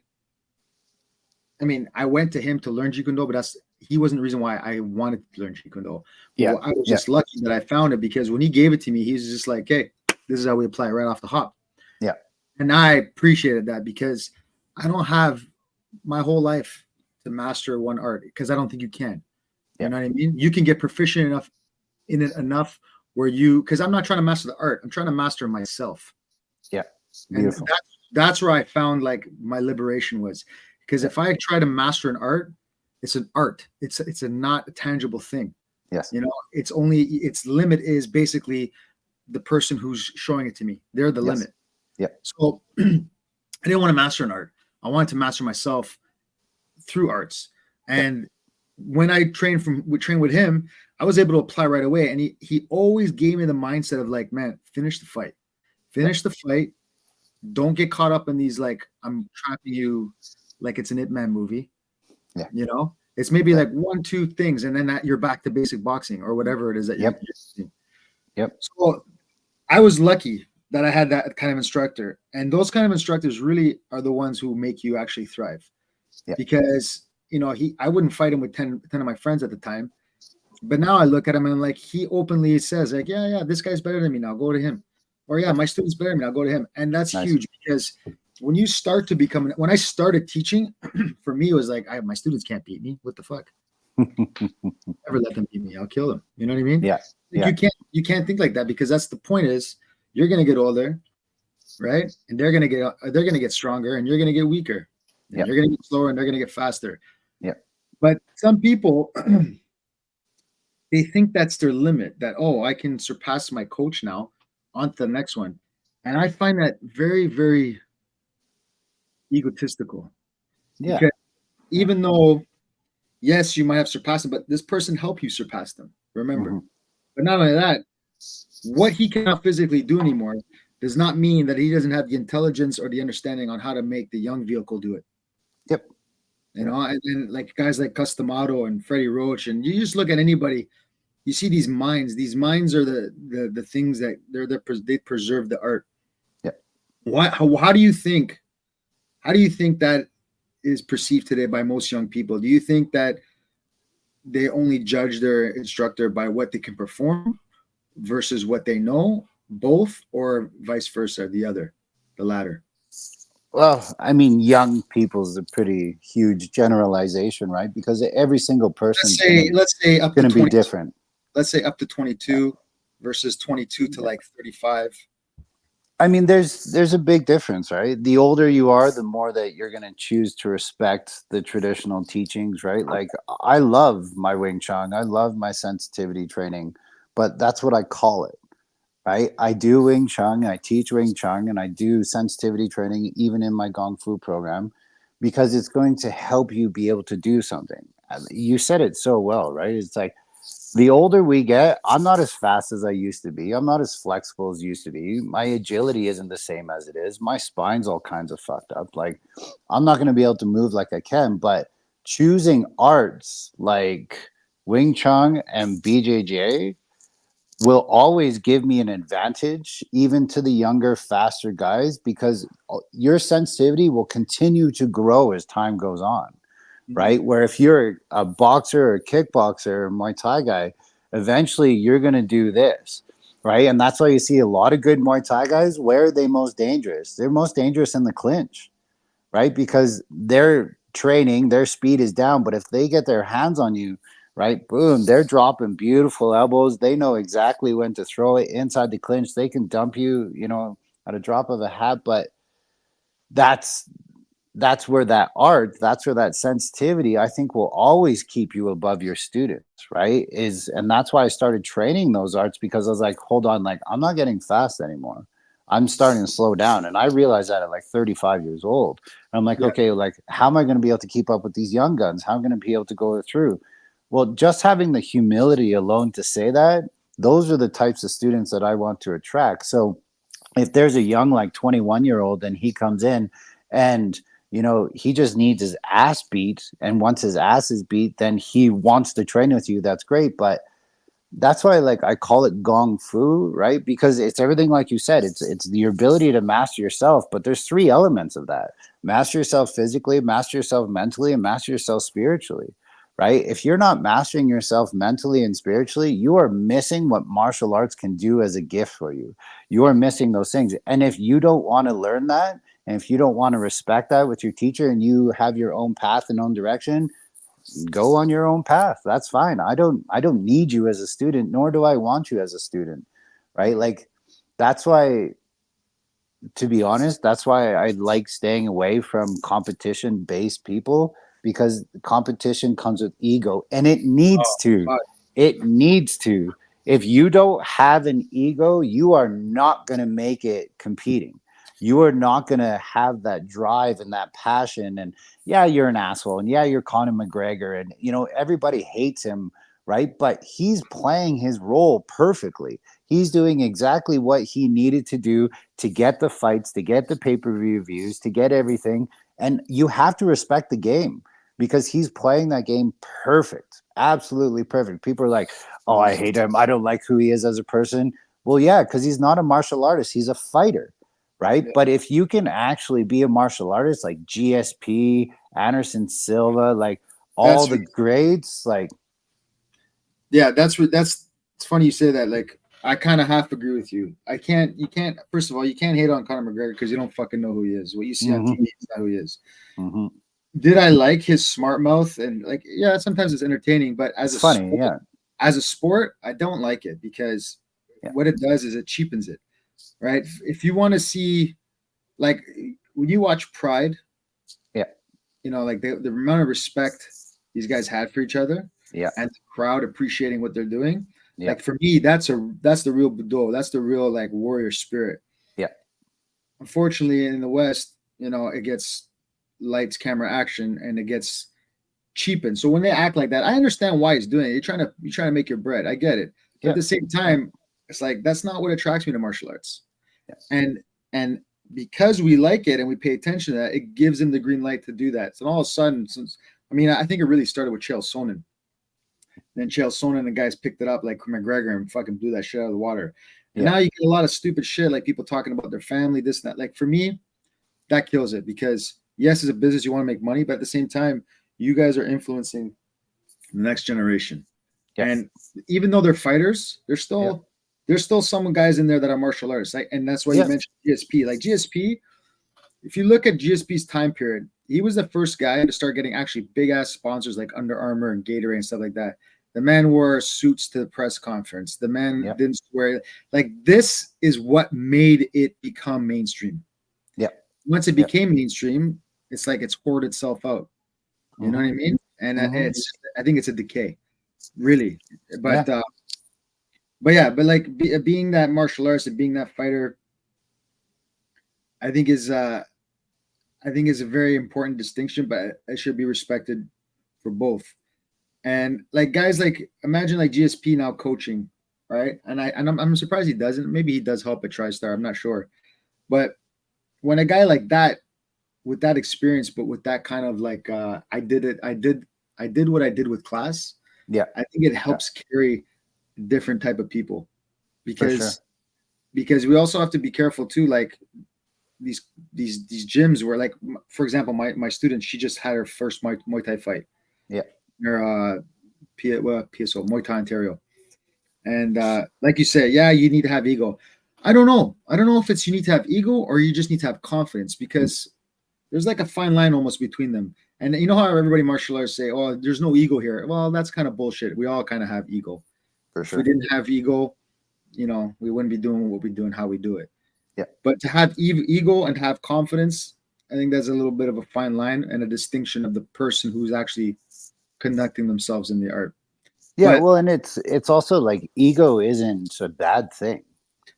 I mean, I went to him to learn Jeet Kune Do, but he wasn't the reason why I wanted to learn Jeet Kune Do. Yeah, Well, I was yeah, just lucky that I found it because when he gave it to me, he was just like, hey, this is how we apply it right off the hop. yeah, And I appreciated that because I don't have my whole life to master one art because I don't think you can. You Yeah. know what I mean? You can get proficient enough in it enough where you, because I'm not trying to master the art, I'm trying to master myself. Yeah. And Beautiful. that's where I found like my liberation was. Because Yeah. if I try to master an art, it's an art. It's a not a tangible thing. Yes. You know, it's only its limit is basically the person who's showing it to me. They're the Yes. limit. Yeah. So I didn't want to master an art. I wanted to master myself through arts. Yeah. And when I trained with him, I was able to apply right away. And he always gave me the mindset of like, man, finish the fight. Yeah. Finish the fight. Don't get caught up in these like I'm trapping you like it's an Ip Man movie. Yeah. You know? It's maybe Yeah. like one, two things, and then that you're back to basic boxing or whatever it is that you're Yep. doing. Yep. So I was lucky that I had that kind of instructor. And those kind of instructors really are the ones who make you actually thrive. Yeah. Because, you know, I wouldn't fight him with 10 of my friends at the time. But now I look at him and like he openly says, like, yeah, this guy's better than me now. Go to him. Or yeah, my student's better than me. I'll go to him. And that's Nice. huge because when you start to become when I started teaching, for me it was like my students can't beat me. What the fuck? Never let them beat me. I'll kill them. You know what I mean? Yeah. Like Yeah. you can't think like that because that's the point is you're gonna get older, right? And they're gonna get stronger and you're gonna get weaker. And Yeah. you're gonna get slower and they're gonna get faster. Yeah. But some people they think that's their limit, that oh, I can surpass my coach now on to the next one. And I find that very, very egotistical Yeah. because even though yes, you might have surpassed them, but this person helped you surpass them. Remember. Mm-hmm. But not only that, what he cannot physically do anymore does not mean that he doesn't have the intelligence or the understanding on how to make the young vehicle do it. Yep. You know, and like guys like Customato and Freddie Roach, and you just look at anybody, you see these minds. These minds are the things that they preserve the art. Yep. How do you think? How do you think that is perceived today by most young people? Do you think that they only judge their instructor by what they can perform versus what they know, both, or vice versa, the latter? Well, I mean, young people is a pretty huge generalization, right? Because every single person's Let's say up to gonna be 20. different. Let's say up to 22 versus 22 to like 35. I mean, there's a big difference, right? The older you are, the more that you're going to choose to respect the traditional teachings, right? Like I love my Wing Chun, I love my sensitivity training, but that's what I call it, right? I do Wing Chun, I teach Wing Chun, and I do sensitivity training even in my Gong Fu program because it's going to help you be able to do something. You said it so well, right? It's like the older we get, I'm not as fast as I used to be. I'm not as flexible as used to be. My agility isn't the same as it is. My spine's all kinds of fucked up. Like, I'm not going to be able to move like I can. But choosing arts like Wing Chun and BJJ will always give me an advantage, even to the younger, faster guys, because your sensitivity will continue to grow as time goes on, right? Where if you're a boxer or a kickboxer or Muay Thai guy, eventually you're going to do this, right? And that's why you see a lot of good Muay Thai guys. Where are they most dangerous? They're most dangerous in the clinch, right? Because their training, their speed is down. But if they get their hands on you, right, boom, they're dropping beautiful elbows. They know exactly when to throw it inside the clinch. They can dump you, at a drop of a hat. But that's where that art, that's where that sensitivity, I think, will always keep you above your students, right? And that's why I started training those arts, because I was like, hold on, like I'm not getting fast anymore. I'm starting to slow down. And I realized that at like 35 years old. And I'm like, Yeah. okay, like how am I going to be able to keep up with these young guns? How am I going to be able to go through? Well, just having the humility alone to say that, those are the types of students that I want to attract. So if there's a young like 21-year-old and he comes in and he just needs his ass beat, and once his ass is beat then he wants to train with you, that's great. But that's why, like, I call it Gong Fu, right? Because it's everything, like you said, it's your ability to master yourself. But there's three elements of that: master yourself physically, master yourself mentally, and master yourself spiritually, right? If you're not mastering yourself mentally and spiritually, you are missing what martial arts can do as a gift for you. You are missing those things. And if you don't want to learn that, And if you don't want to respect that with your teacher and you have your own path and own direction, go on your own path. That's fine. I don't need you as a student, nor do I want you as a student. Right? Like that's why, to be honest, that's why I like staying away from competition based people, because competition comes with ego and it needs Oh, to. fuck. It needs to. If you don't have an ego, you are not going to make it competing. You are not going to have that drive and that passion. And yeah, you're an asshole. And yeah, you're Conor McGregor. And, everybody hates him, right? But he's playing his role perfectly. He's doing exactly what he needed to do to get the fights, to get the pay-per-view views, to get everything. And you have to respect the game because he's playing that game perfect, absolutely perfect. People are like, oh, I hate him. I don't like who he is as a person. Well, yeah, because he's not a martial artist. He's a fighter, right? Yeah. But if you can actually be a martial artist like GSP, Anderson Silva, like all That's the grades, like, yeah, that's it's funny you say that. Like, I kind of half agree with you. You can't. First of all, you can't hate on Conor McGregor because you don't fucking know who he is. What you see on mm-hmm, TV is not who he is. mm-hmm. Did I like his smart mouth and like? Yeah, sometimes it's entertaining, but It's funny, yeah, as a sport, I don't like it because yeah, what it does is it cheapens it, right? If you want to see, like, when you watch Pride, yeah, like the amount of respect these guys had for each other yeah, and the crowd appreciating what they're doing. yeah, Like for me, that's the real Budo. That's the real like warrior spirit. yeah, Unfortunately, in the West, it gets lights, camera, action, and it gets cheapened. So when they act like that, I understand why he's doing it. You're trying to make your bread. I get it. But at yeah, the same time, it's like that's not what attracts me to martial arts. yeah, And because we like it and we pay attention to that, it gives him the green light to do that. So all of a sudden, I think it really started with Chael Sonnen. Then Chael Sonnen and the guys picked it up like McGregor and fucking blew that shit out of the water. And yeah, now you get a lot of stupid shit like people talking about their family, this and that. Like for me, that kills it because yes, as a business you want to make money, but at the same time, you guys are influencing the next generation. yeah, And even though they're fighters, yeah, there's still some guys in there that are martial artists. Like, and that's why you yeah, mentioned GSP. Like GSP, if you look at GSP's time period, he was the first guy to start getting actually big ass sponsors like Under Armour and Gatorade and stuff like that. The man wore suits to the press conference. The man yeah, didn't wear like this is what made it become mainstream. yeah, Once it yeah. became mainstream, it's like it's hoarded itself out. You know Mm-hmm, what I mean? And mm-hmm. I think it's a decay, really. Yeah, But yeah, but like being that martial artist and being that fighter, I think is a very important distinction, but it should be respected for both. And like guys, like imagine like GSP now coaching, right? And I'm surprised he doesn't. Maybe he does help at TriStar. I'm not sure. But when a guy like that with that experience, but with that kind of like I did what I did with class. yeah, I think it yeah, helps carry different type of people for sure. because we also have to be careful too. Like these these gyms where like for example my student she just had her first Muay Thai fight Yeah, near PSO Muay Thai Ontario and like you say yeah you need to have ego. I don't know if it's you need to have ego or you just need to have confidence because there's like a fine line almost between them. And you know how everybody martial arts say oh there's no ego here. Well, that's kind of bullshit. We all kind of have ego. for If we sure. didn't have ego, we wouldn't be doing what we do and how we do it. Yeah, But to have ego and have confidence, I think that's a little bit of a fine line and a distinction of the person who's actually conducting themselves in the art. yeah. But Well, and it's also like ego isn't a bad thing.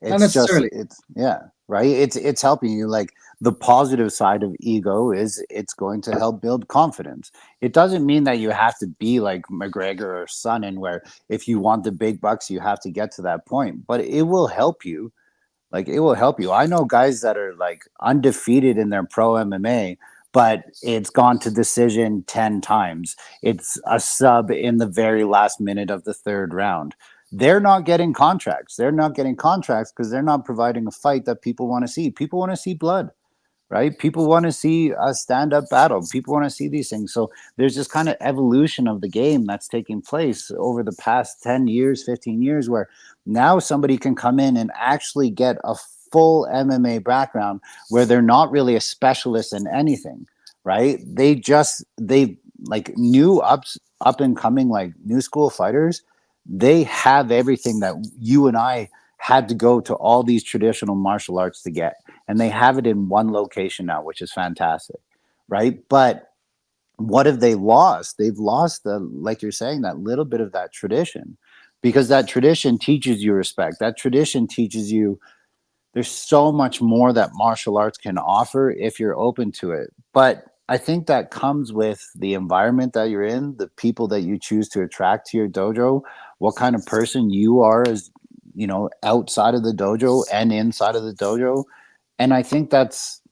not It's just necessarily. it's yeah, right. It's helping you. Like the positive side of ego is it's going to help build confidence. It doesn't mean that you have to be like McGregor or Sonnen, where if you want the big bucks, you have to get to that point. But it will help you. Like it will help you. I know guys that are like undefeated in their pro MMA, but it's gone to decision 10 times. It's a sub in the very last minute of the third round. They're not getting contracts. They're not getting contracts because they're not providing a fight that people want to see. People want to see blood, right? People want to see a stand up battle. People want to see these things. So there's this kind of evolution of the game that's taking place over the past 10 years, 15 years, where now somebody can come in and actually get a full MMA background where they're not really a specialist in anything, right? They like up and coming like new school fighters. They have everything that you and I had to go to all these traditional martial arts to get, and they have it in one location now, which is fantastic, right? But what have they lost? They've lost the, like you're saying, that little bit of that tradition, because that tradition teaches you respect. That tradition teaches you there's so much more that martial arts can offer if you're open to it. But I think that comes with the environment that you're in, the people that you choose to attract to your dojo, what kind of person you are as, outside of the dojo and inside of the dojo. And I think that's,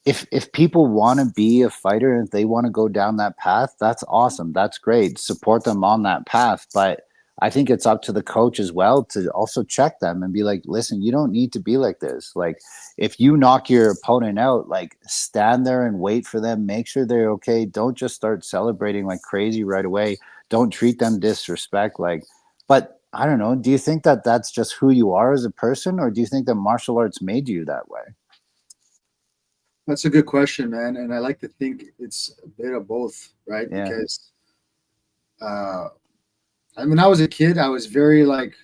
if people want to be a fighter and if they want to go down that path, that's awesome. That's great. Support them on that path. But I think it's up to the coach as well to also check them and be like, listen, you don't need to be like this. Like, if you knock your opponent out, like, stand there and wait for them, make sure they're okay. Don't just start celebrating like crazy right away. Don't treat them disrespect. Like, but I don't know. Do you think that that's just who you are as a person, or do you think that martial arts made you that way? That's a good question, man. And I like to think it's a bit of both, right? Yeah. Because when I was a kid, I was very like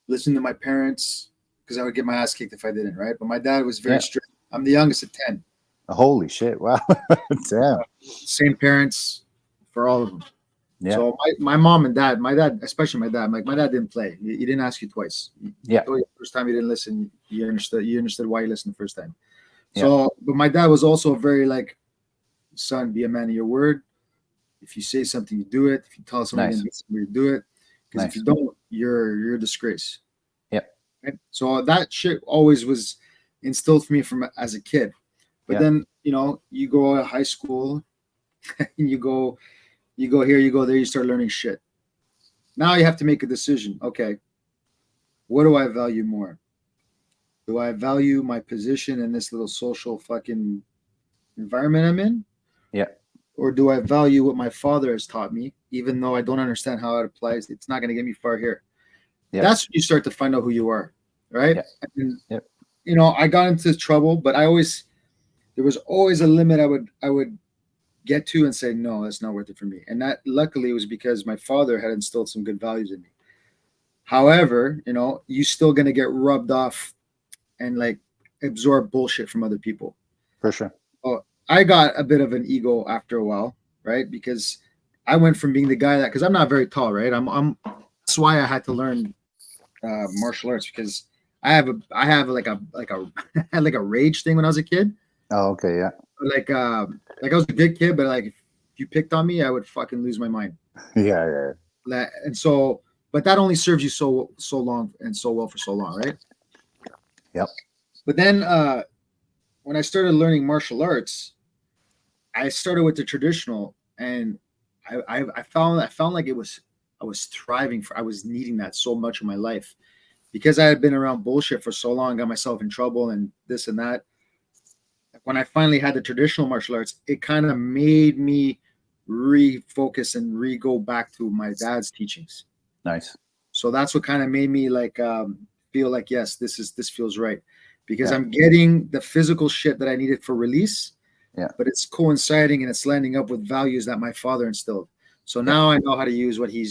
listening to my parents because I would get my ass kicked if I didn't, right? But my dad was very Yeah. strict. I'm the youngest of 10. Holy shit. Wow. Damn. Same parents for all of them. Yeah. So my mom and dad, my dad, especially my dad, like my dad didn't play. He didn't ask you twice. Yeah. The first time you didn't listen, you understood why you listened the first time. Yeah. So, but my dad was also very like, son, be a man of your word. If you say something, you do it. If you tell someone Nice. you do it. Because if Nice. you don't, you're a disgrace. Yep. Right? So that shit always was instilled for me from as a kid. But Yeah. then, you go to high school and you go here, you go there, you start learning shit. Now you have to make a decision. Okay, what do I value more? Do I value my position in this little social fucking environment I'm in? Yeah. Or do I value what my father has taught me, even though I don't understand how it applies? It's not going to get me far here. Yeah. That's when you start to find out who you are, right? Yeah. And, Yep. I got into trouble, but there was always a limit I would get to and say, no, that's not worth it for me. And that luckily was because my father had instilled some good values in me. However, you still going to get rubbed off and like absorb bullshit from other people. For sure. Oh, I got a bit of an ego after a while, right? Because I went from being the guy that, because I'm not very tall, right? That's why I had to learn martial arts, because I have like a I had like a rage thing when I was a kid. Oh, okay. Yeah. Like I was a good kid, but like if you picked on me, I would fucking lose my mind. Yeah. Yeah. And so, but that only serves you so long and so well for so long, right? Yep. But then when I started learning martial arts, I started with the traditional, and I found like I was thriving I was needing that so much in my life, because I had been around bullshit for so long, got myself in trouble and this and that. When I finally had the traditional martial arts, it kind of made me refocus and go back to my dad's teachings. Nice. So that's what kind of made me like feel like, yes, this feels right, because Yeah. I'm getting the physical shit that I needed for release. Yeah. But it's coinciding and it's landing up with values that my father instilled. So Yeah. now I know how to use what he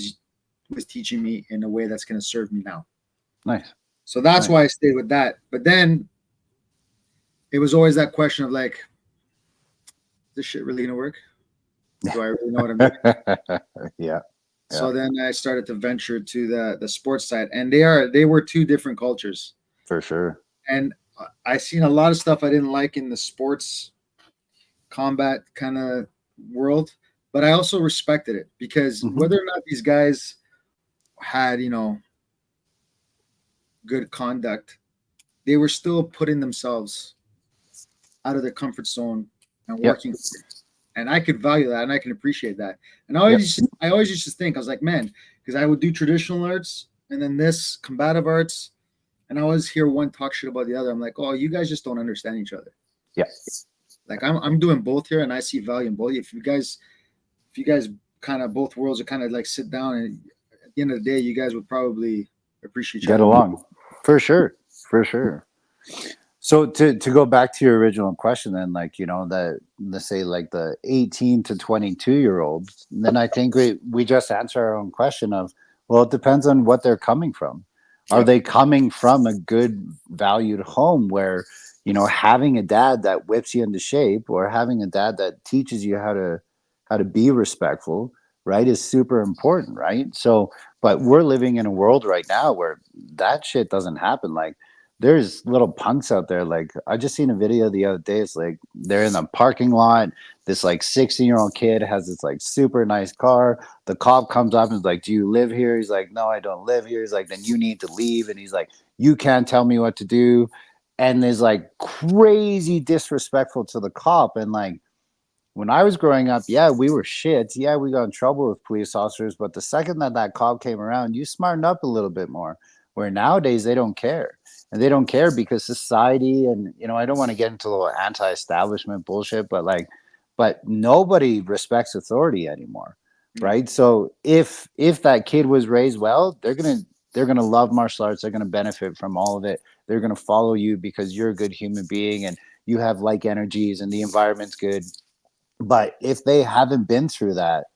was teaching me in a way that's going to serve me now. Nice. So that's Nice. why I stayed with that. But then it was always that question of like, is this shit really going to work? Do I really know what I'm doing? Yeah. So then I started to venture to the sports side, and they were two different cultures. For sure. And I seen a lot of stuff I didn't like in the sports combat kind of world, but I also respected it, because whether or not these guys had, good conduct, they were still putting themselves out of their comfort zone and working. Yep. And I could value that and I can appreciate that. And I always used to think, I was like, man, because I would do traditional arts and then this combative arts, and I always hear one talk shit about the other. I'm like, oh, you guys just don't understand each other. Yeah. Like I'm doing both here, and I see value in both. If you guys kind of, both worlds are kind of like sit down, and at the end of the day, you guys would probably appreciate each Get other. along. For sure. For sure. So to go back to your original question, then, like, you know, that, let's say like the 18 to 22-year-olds, then I think we just answer our own question of, well, it depends on what they're coming from. Are Yep. they coming from a good valued home where, you know, having a dad that whips you into shape, or having a dad that teaches you how to be respectful, right, is super important, right? So, but we're living in a world right now where that shit doesn't happen. Like, there's little punks out there. Like, I just seen a video the other day. It's like they're in the parking lot. This like 16-year-old kid has this like super nice car. The cop comes up and is like, "Do you live here?" He's like, "No, I don't live here." He's like, "Then you need to leave." And he's like, "You can't tell me what to do." And there's like crazy disrespectful to the cop. And like, when I was growing up, yeah, we were shits. Yeah, we got in trouble with police officers. But the second that that cop came around, you smartened up a little bit more. Where nowadays they don't care. And they don't care because society, and, you know, I don't want to get into a little anti-establishment bullshit, but like, but nobody respects authority anymore. No. Right. So if that kid was raised well, they're gonna love martial arts. They're gonna benefit from all of it. They're gonna follow you because you're a good human being and you have like energies and the environment's good. But if they haven't been through that,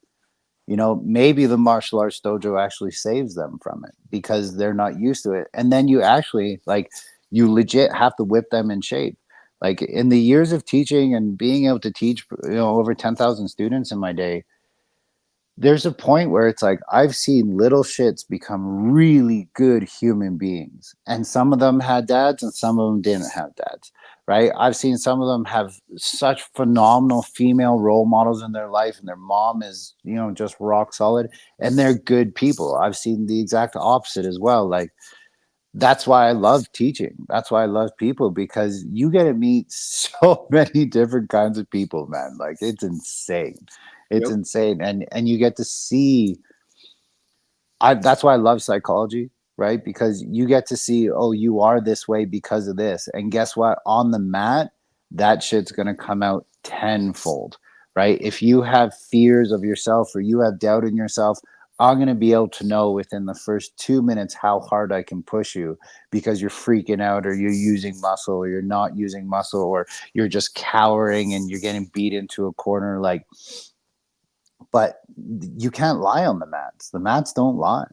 you know, maybe the martial arts dojo actually saves them from it because they're not used to it. And then you actually, like, you legit have to whip them in shape. Like, in the years of teaching and being able to teach, you know, over 10,000 students in my day, there's a point where it's like I've seen little shits become really good human beings. And some of them had dads and some of them didn't have dads. Right. I've seen some of them have such phenomenal female role models in their life, and their mom is, you know, just rock solid, and they're good people. I've seen the exact opposite as well. Like, that's why I love teaching. That's why I love people, because you get to meet so many different kinds of people, man. Like, it's insane. It's Yep. insane. And you get to see, I that's why I love psychology, right? Because you get to see, oh, you are this way because of this. And guess what? On the mat, that shit's gonna come out tenfold, right? If you have fears of yourself or you have doubt in yourself, I'm gonna be able to know within the first 2 minutes how hard I can push you, because you're freaking out, or you're using muscle, or you're not using muscle, or you're just cowering and you're getting beat into a corner. Like, but you can't lie on the mats. The mats don't lie,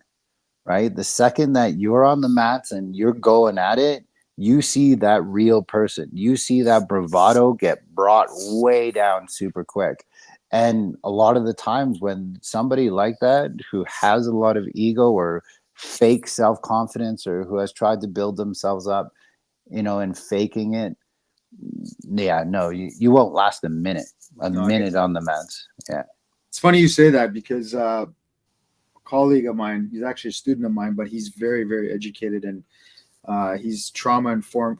right? The second that you're on the mats and you're going at it, you see that real person. You see that bravado get brought way down super quick. And a lot of the times when somebody like that, who has a lot of ego or fake self confidence, or who has tried to build themselves up, you know, and faking it, yeah, no, you won't last a No, I get minute that. on the mats. Yeah. It's funny you say that because a colleague of mine, he's actually a student of mine, but he's very, very educated, and he's trauma informed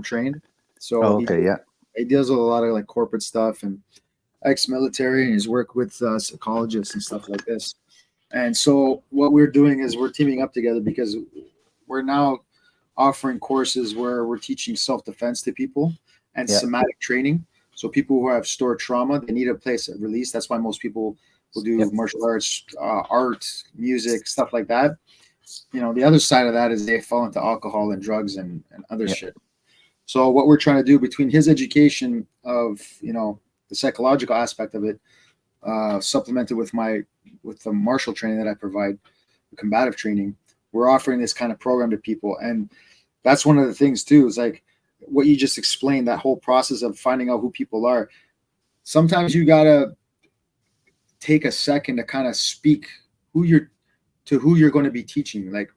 trained. So Oh, okay. Yeah. he deals with a lot of like corporate stuff and ex-military, and he's worked with psychologists and stuff like this. And so what we're doing is we're teaming up together because we're now offering courses where we're teaching self-defense to people and Yeah. somatic training. So people who have stored trauma, they need a place of release. That's why most people will do Yep. martial arts, art, music, stuff like that. You know, the other side of that is they fall into alcohol and drugs and other Yep. shit. So what we're trying to do between his education of, you know, the psychological aspect of it, supplemented with the martial training that I provide, the combative training, we're offering this kind of program to people. And that's one of the things too, is like what you just explained, that whole process of finding out who people are. Sometimes you gotta take a second to kind of speak who you're who you're going to be teaching. Like,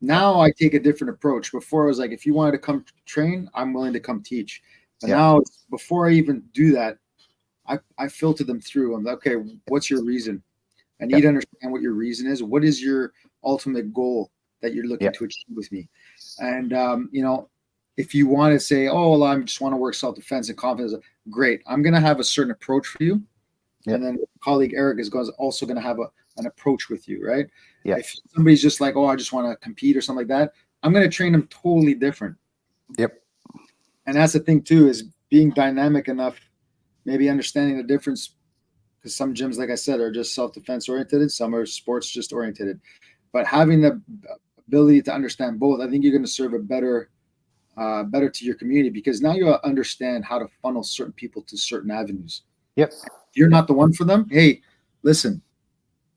Yep. now I take a different approach. Before I was like, if you wanted to come train, I'm willing to come teach. But Yep. now, before I even do that, I filter them through. I'm like, okay, what's your reason? I need to Yep. understand what your reason is. What is your ultimate goal that you're looking Yep. to achieve with me? And you know, if you want to say, oh, well, I just want to work self defense and confidence, great. I'm going to have a certain approach for you, and Yep. then colleague Eric is also going to have an approach with you, right? Yep. If somebody's just like, oh, I just want to compete or something like that, I'm going to train them totally different. Yep. And that's the thing too, is being dynamic enough, maybe understanding the difference, because some gyms, like I said, are just self defense oriented, some are sports just oriented. But having the ability to understand both, I think you're going to serve a better to your community, because now you understand how to funnel certain people to certain avenues. Yep. If you're not the one for them, hey, listen,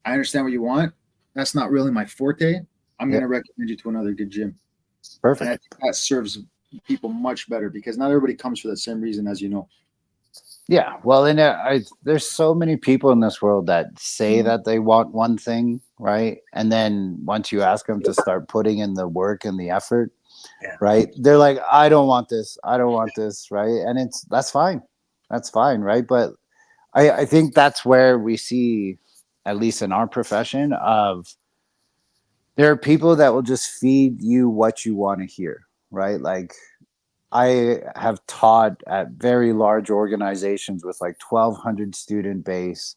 I understand what you want. That's not really my forte. I'm going to Yep. recommend you to another good gym. And I Perfect. think that serves people much better, because not everybody comes for the same reason, as you know. Yeah. Well, and there's so many people in this world that say that they want one thing, right? And then once you ask them to start putting in the work and the effort, Yeah. right? They're like, I don't want this. I don't want this, right? And that's fine. That's fine, right? But I think that's where we see, at least in our profession, of there are people that will just feed you what you want to hear, right? Like I have taught at very large organizations with like 1,200 student base,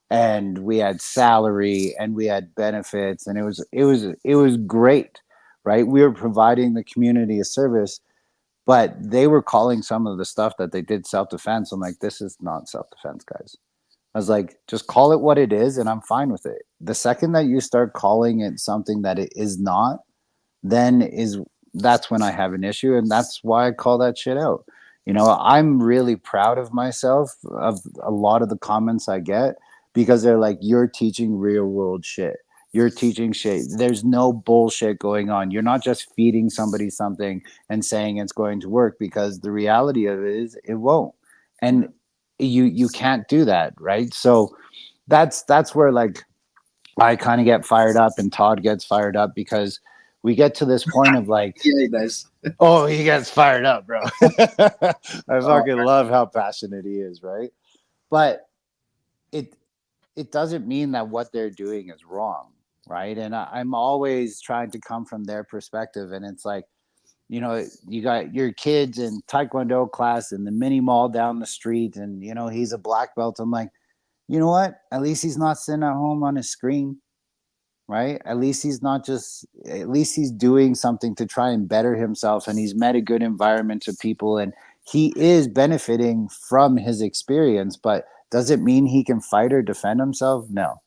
and we had salary and we had benefits, and it was great, right? We were providing the community a service, but they were calling some of the stuff that they did self-defense. I'm like, this is not self-defense, guys. I was like, just call it what it is, and I'm fine with it. The second that you start calling it something that it is not, then is that's when I have an issue, and that's why I call that shit out. I'm really proud of myself, of a lot of the comments I get, because they're like, you're teaching real world shit. You're teaching shit. There's no bullshit going on. You're not just feeding somebody something and saying it's going to work, because the reality of it is it won't. And you can't do that, right? So that's where like I kind of get fired up and Todd gets fired up, because we get to this point of like, Yeah, he does. oh, he gets fired up, bro. I Oh, fucking love how passionate he is, right? But it it doesn't mean that what they're doing is wrong, right? And I'm always trying to come from their perspective, and it's like, you got your kids in Taekwondo class in the mini mall down the street, and he's a black belt. I'm like, you know what? At least he's not sitting at home on his screen, right? At least he's not just, at least he's doing something to try and better himself, and he's met a good environment to people, and he is benefiting from his experience. But does it mean he can fight or defend himself? No,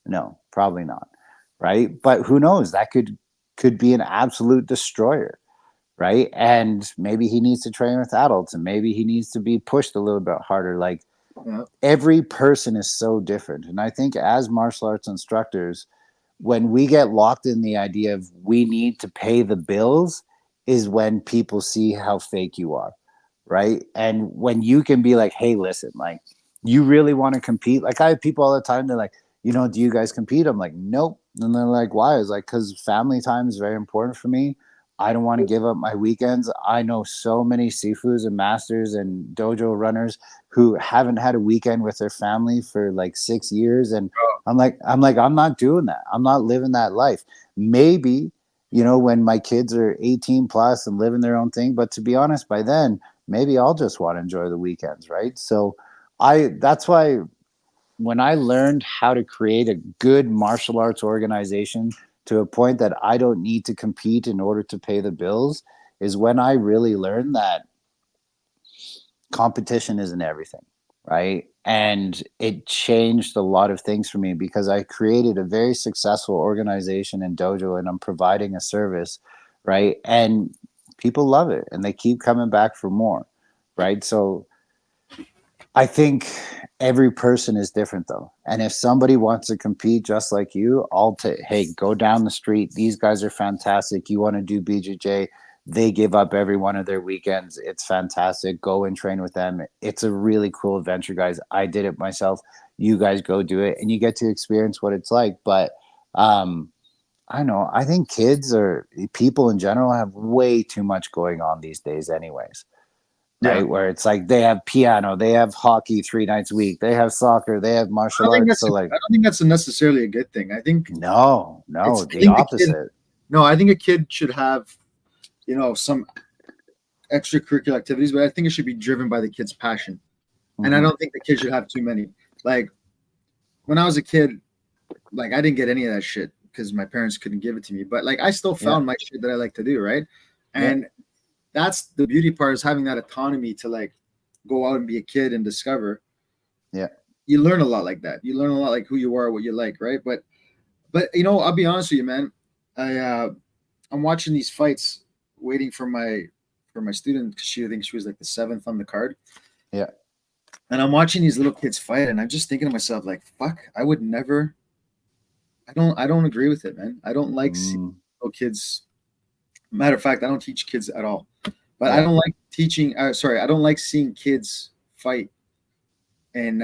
no, probably not. Right. But who knows? That could be an absolute destroyer. Right. And maybe he needs to train with adults, and maybe he needs to be pushed a little bit harder. Like, yeah. every person is so different. And I think as martial arts instructors, when we get locked in the idea of we need to pay the bills, is when people see how fake you are, right? And when you can be like, hey, listen, like, you really want to compete? Like, I have people all the time, they're like, do you guys compete? I'm like, nope. And they're like, why? I was like, because family time is very important for me. I don't want to give up my weekends. I know so many Sifus and masters and dojo runners who haven't had a weekend with their family for like 6 years. And I'm not doing that. I'm not living that life. Maybe, when my kids are 18 plus and living their own thing. But to be honest, by then, maybe I'll just want to enjoy the weekends, right? So that's why when I learned how to create a good martial arts organization to a point that I don't need to compete in order to pay the bills, is when I really learned that competition isn't everything, right? And it changed a lot of things for me, because I created a very successful organization in dojo, and I'm providing a service, right? And people love it, and they keep coming back for more, right? So I think every person is different, though. And if somebody wants to compete just like you, I'll take, hey, go down the street. These guys are fantastic. You want to do BJJ? They give up every one of their weekends. It's fantastic. Go and train with them. It's a really cool adventure, guys. I did it myself. You guys go do it, and you get to experience what it's like. But I know, I think kids, or people in general, have way too much going on these days, anyways, Yeah. right? Where it's like they have piano, they have hockey 3 nights a week, they have soccer, they have martial arts. So like, I don't think that's necessarily a good thing. no, no, I the think the kid opposite. no, I think a kid should have, some extracurricular activities, but I think it should be driven by the kid's passion. And I Hmm. don't think the kid should have too many. Like when I was a kid, like I didn't get any of that shit because my parents couldn't give it to me. But like I still Yeah, found my shit that I like to do, right? yeah, And that's the beauty part, is having that autonomy to like go out and be a kid and discover. yeah. You learn a lot like that. You learn a lot like who you are, what you like, right? But I'll be honest with you, man. I I'm watching these fights, waiting for my student because I think she was like the seventh on the card. Yeah. And I'm watching these little kids fight, and I'm just thinking to myself, like, fuck, I would never. I don't agree with it, man. I don't like seeing Mm, little kids. Matter of fact, I don't teach kids at all. But I yeah. don't like teaching. Sorry, I don't like seeing kids fight in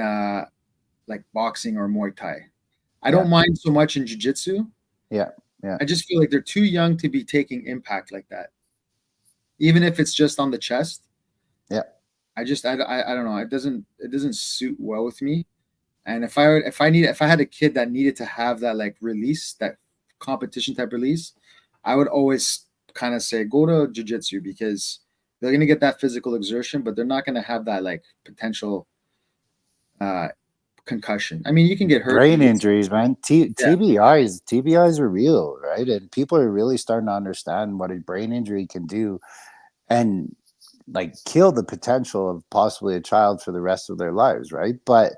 like boxing or Muay Thai. I Yeah. don't mind so much in jiu-jitsu. Yeah. Yeah. I just feel like they're too young to be taking impact like that, even if it's just on the chest. Yeah. I don't know. It doesn't suit well with me. And if I had a kid that needed to have that like release, that competition type release, I would always kind of say go to jiu-jitsu because they're gonna get that physical exertion, but they're not gonna have that like potential uh concussion. I mean, you can get hurt. Brain injuries, man. Yeah, TBIs are real, right? And people are really starting to understand what a brain injury can do and like kill the potential of possibly a child for the rest of their lives, right? But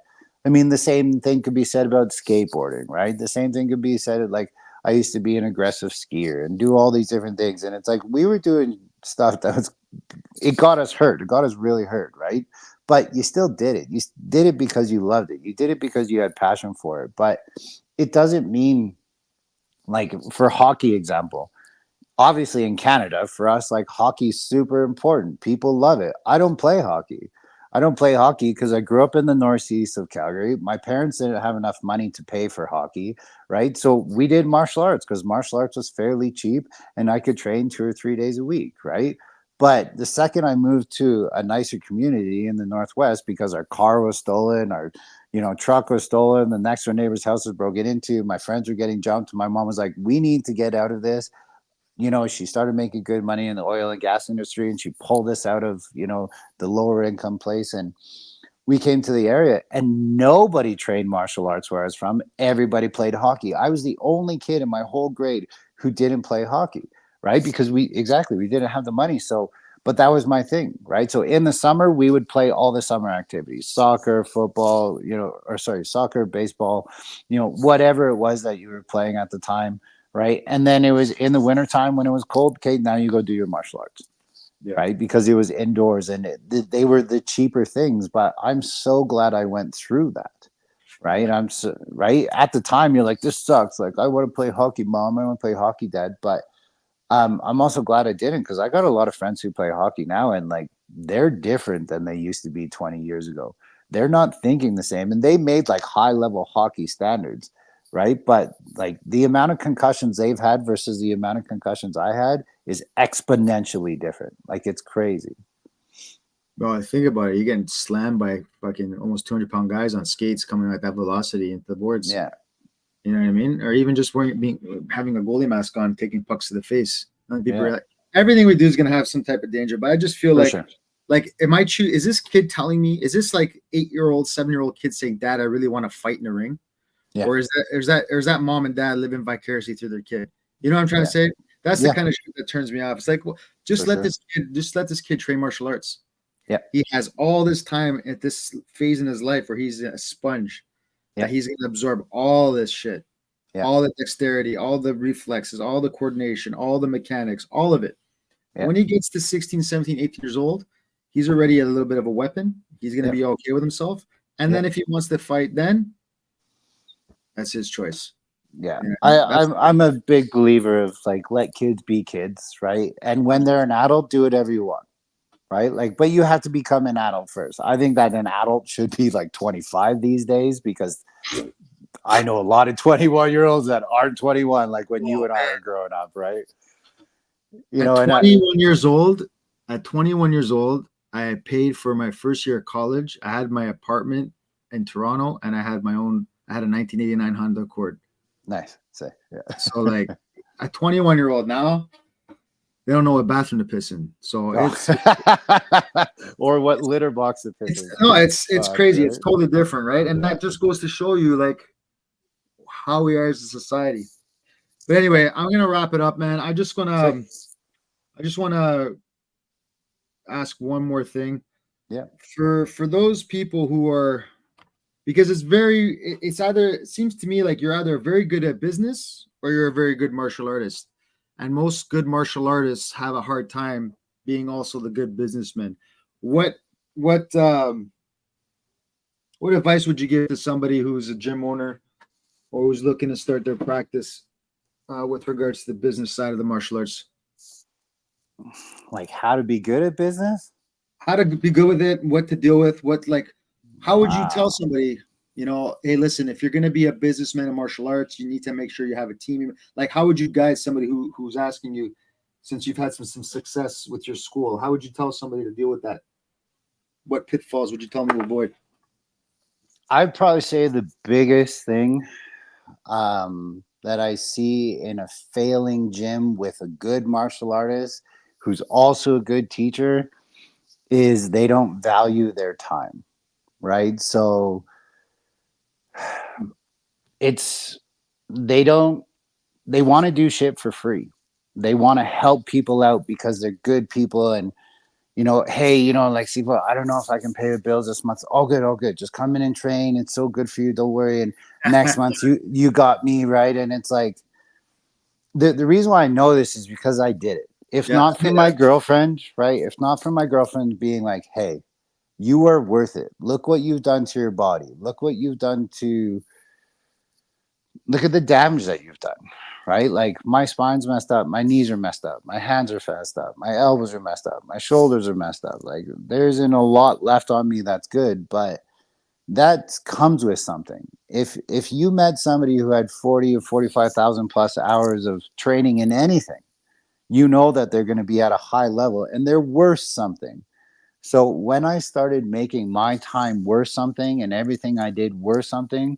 I mean, the same thing could be said about skateboarding, right? The same thing could be said like I used to be an aggressive skier and do all these different things, and it's like we were doing stuff that was it got us hurt. It got us really hurt, right? But you still did it. You did it because you loved it. You did it because you had passion for it. But it doesn't mean like for hockey example, obviously in Canada, for us, like hockey's super important. People love it. I don't play hockey. I don't play hockey because I grew up in the northeast of Calgary. My parents didn't have enough money to pay for hockey, right? So we did martial arts because martial arts was fairly cheap and I could train 2 or 3 days a week, right? But the second I moved to a nicer community in the northwest because our car was stolen, our truck was stolen, the next door neighbor's house was broken into, my friends were getting jumped. My mom was like, "We need to get out of this." She started making good money in the oil and gas industry and she pulled us out of, the lower income place. And we came to the area and nobody trained martial arts where I was from. Everybody played hockey. I was the only kid in my whole grade who didn't play hockey, right? Because we didn't have the money. So, but that was my thing, right? So in the summer, we would play all the summer activities, soccer, football, soccer, baseball, whatever it was that you were playing at the time, right? And then it was in the wintertime when it was cold. Okay, now you go do your martial arts, yeah. right? Because it was indoors and they were the cheaper things. But I'm so glad I went through that, right? Right at the time you're like, this sucks. Like I want to play hockey, mom. I want to play hockey, dad. But I'm also glad I didn't because I got a lot of friends who play hockey now and like they're different than they used to be 20 years ago. They're not thinking the same and they made like high level hockey standards, right? But like the amount of concussions they've had versus the amount of concussions I had is exponentially different. Like it's crazy. Well, I think about it. You're getting slammed by fucking almost 200-pound guys on skates coming at that velocity into the boards. Yeah. You know what I mean? Or even just having a goalie mask on, taking pucks to the face. And people Yeah. are like, everything we do is going to have some type of danger. But I just feel For like, sure. am I choose? Is this kid telling me? Is this like 8-year-old, 7-year-old kid saying, "Dad, I really want to fight in the ring," Yeah. or is that mom and dad living vicariously through their kid? You know what I'm trying Yeah. to say? That's the Yeah. kind of shit that turns me off. It's like, well, For sure. just let this kid train martial arts. Yeah. He has all this time at this phase in his life where he's a sponge that Yeah. he's going to absorb all this shit, Yeah. all the dexterity, all the reflexes, all the coordination, all the mechanics, all of it. Yeah. When he gets to 16, 17, 18 years old, he's already a little bit of a weapon. He's going to Yeah. be okay with himself. And Yeah. then if he wants to fight, then that's his choice. Yeah. You know, that's I'm a big believer of like let kids be kids, right? And when they're an adult, do whatever you want. Right? Like, but you have to become an adult first. I think that an adult should be like 25 these days because I know a lot of 21-year-olds that aren't 21, like when you and I were growing up, right? at And 21 years old. At 21 years old, I paid for my first year of college. I had my apartment in Toronto, and I had a 1989 Honda Accord. nice. Say, So like, a 21-year-old now, they don't know what bathroom to piss in. So or what litter box to piss it's in. no, it's crazy. Right? It's totally different, right? And Yeah. that just goes to show you like how we are as a society. But anyway, I'm gonna wrap it up, man. I just want to ask one more thing. Yeah. For those people who are, because it seems to me like you're either very good at business or you're a very good martial artist. and most good martial artists have a hard time being also the good businessman. What what um what advice would you give to somebody who's a gym owner or who's looking to start their practice with regards to the business side of the martial arts? Like how to be good at business? How to be good with it, what to deal with, what like, how would you tell Wow. somebody, hey, listen, if you're going to be a businessman in martial arts, you need to make sure you have a team. Like, how would you guide somebody who's asking you, since you've had some success with your school, how would you tell somebody to deal with that? What pitfalls would you tell them to avoid? I'd probably say the biggest thing that I see in a failing gym with a good martial artist who's also a good teacher is they don't value their time, right? So it's they don't they want to do shit for free. They want to help people out because they're good people and hey, like Sifu, I don't know if I can pay the bills this month. All good, all good. Just come in and train. It's so good for you. Don't worry. And next month you got me, right? And it's like the reason why I know this is because I did it. If Yeah. not for my girlfriend, right? If not for my girlfriend being like, hey, you are worth it. Look what you've done to your body. Look at the damage that you've done, right? Like my spine's messed up, my knees are messed up, my hands are messed up, my elbows are messed up, my shoulders are messed up. Like there isn't a lot left on me that's good, but that comes with something. If you met somebody who had 40 or 45,000 plus hours of training in anything, you know that they're going to be at a high level and they're worth something. So when I started making my time worth something and everything I did worth something,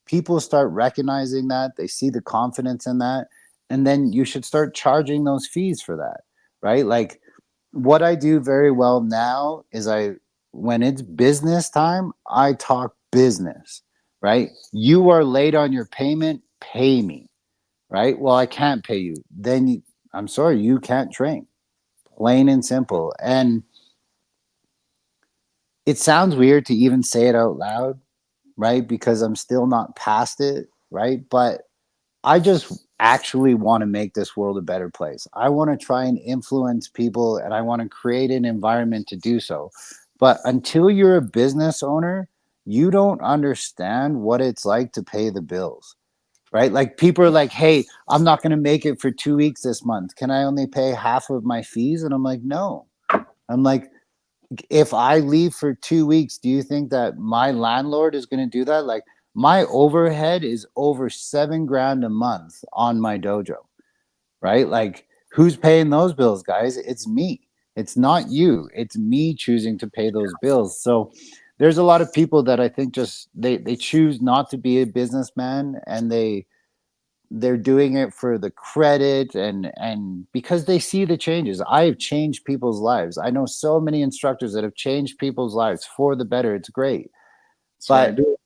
people start recognizing that. They see the confidence in that. And then you should start charging those fees for that, right? Like what I do very well now is when it's business time, I talk business, right? You are late on your payment, pay me, right? Well, I can't pay you. I'm sorry, you can't train. Plain and simple. And it sounds weird to even say it out loud, right? Because I'm still not past it, right? But I just actually want to make this world a better place. I want to try and influence people and I want to create an environment to do so. But until you're a business owner, you don't understand what it's like to pay the bills, right? Like people are like, hey, I'm not going to make it for 2 weeks this month. Can I only pay half of my fees? And I'm like, no. I'm like, if I leave for 2 weeks, do you think that my landlord is going to do that? Like my overhead is over 7 grand a month on my dojo, right? Like who's paying those bills, guys? It's me. It's not you. It's me choosing to pay those bills. So there's a lot of people that I think just they choose not to be a businessman and they're doing it for the credit and because they see the changes. I have changed people's lives. I know so many instructors that have changed people's lives for the better. It's great. That's why I But do it.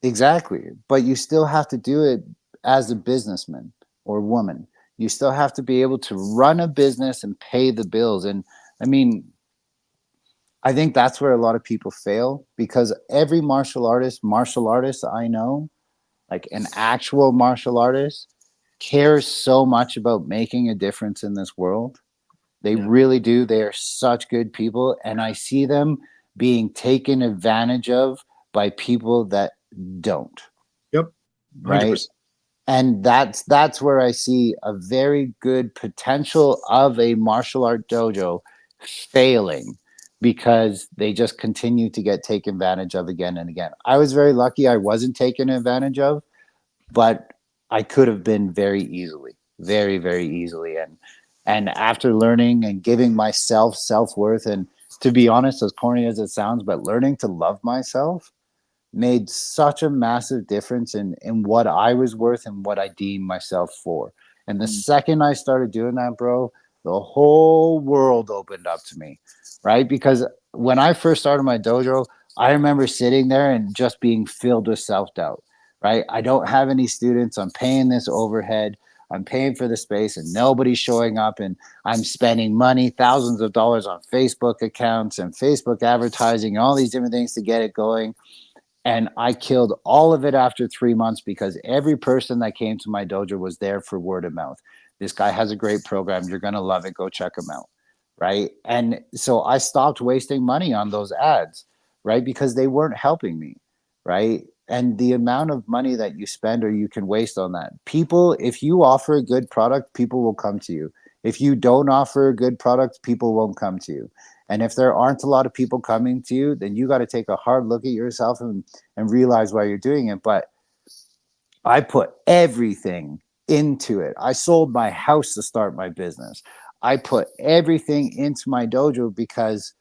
exactly, but you still have to do it as a businessman or woman. You still have to be able to run a business and pay the bills. And I mean, I think that's where a lot of people fail because every martial artist I know, like an actual martial artist, cares so much about making a difference in this world. They Yeah. really do. They are such good people. And I see them being taken advantage of by people that don't, Yep. 100%. right? And that's where I see a very good potential of a martial art dojo failing because they just continue to get taken advantage of again and again. I was very lucky I wasn't taken advantage of, but I could have been very easily, very, very easily. And after learning and giving myself self-worth, and to be honest, as corny as it sounds, but learning to love myself made such a massive difference in what I was worth and what I deemed myself for. And the Mm. second I started doing that, bro, the whole world opened up to me, right? Because when I first started my dojo, I remember sitting there and just being filled with self doubt, right? I don't have any students. I'm paying this overhead. I'm paying for the space and nobody's showing up. And I'm spending money, thousands of dollars on Facebook accounts and Facebook advertising, and all these different things to get it going, and I killed all of it after 3 months because every person that came to my dojo was there for word of mouth. This guy has a great program. You're going to love it. Go check him out. Right. And so I stopped wasting money on those ads, right? Because they weren't helping me. Right. And the amount of money that you spend or you can waste on that. People, if you offer a good product, people will come to you. If you don't offer a good product, people won't come to you. And if there aren't a lot of people coming to you, then you got to take a hard look at yourself and realize why you're doing it. But I put everything into it. I sold my house to start my business. I put everything into my dojo because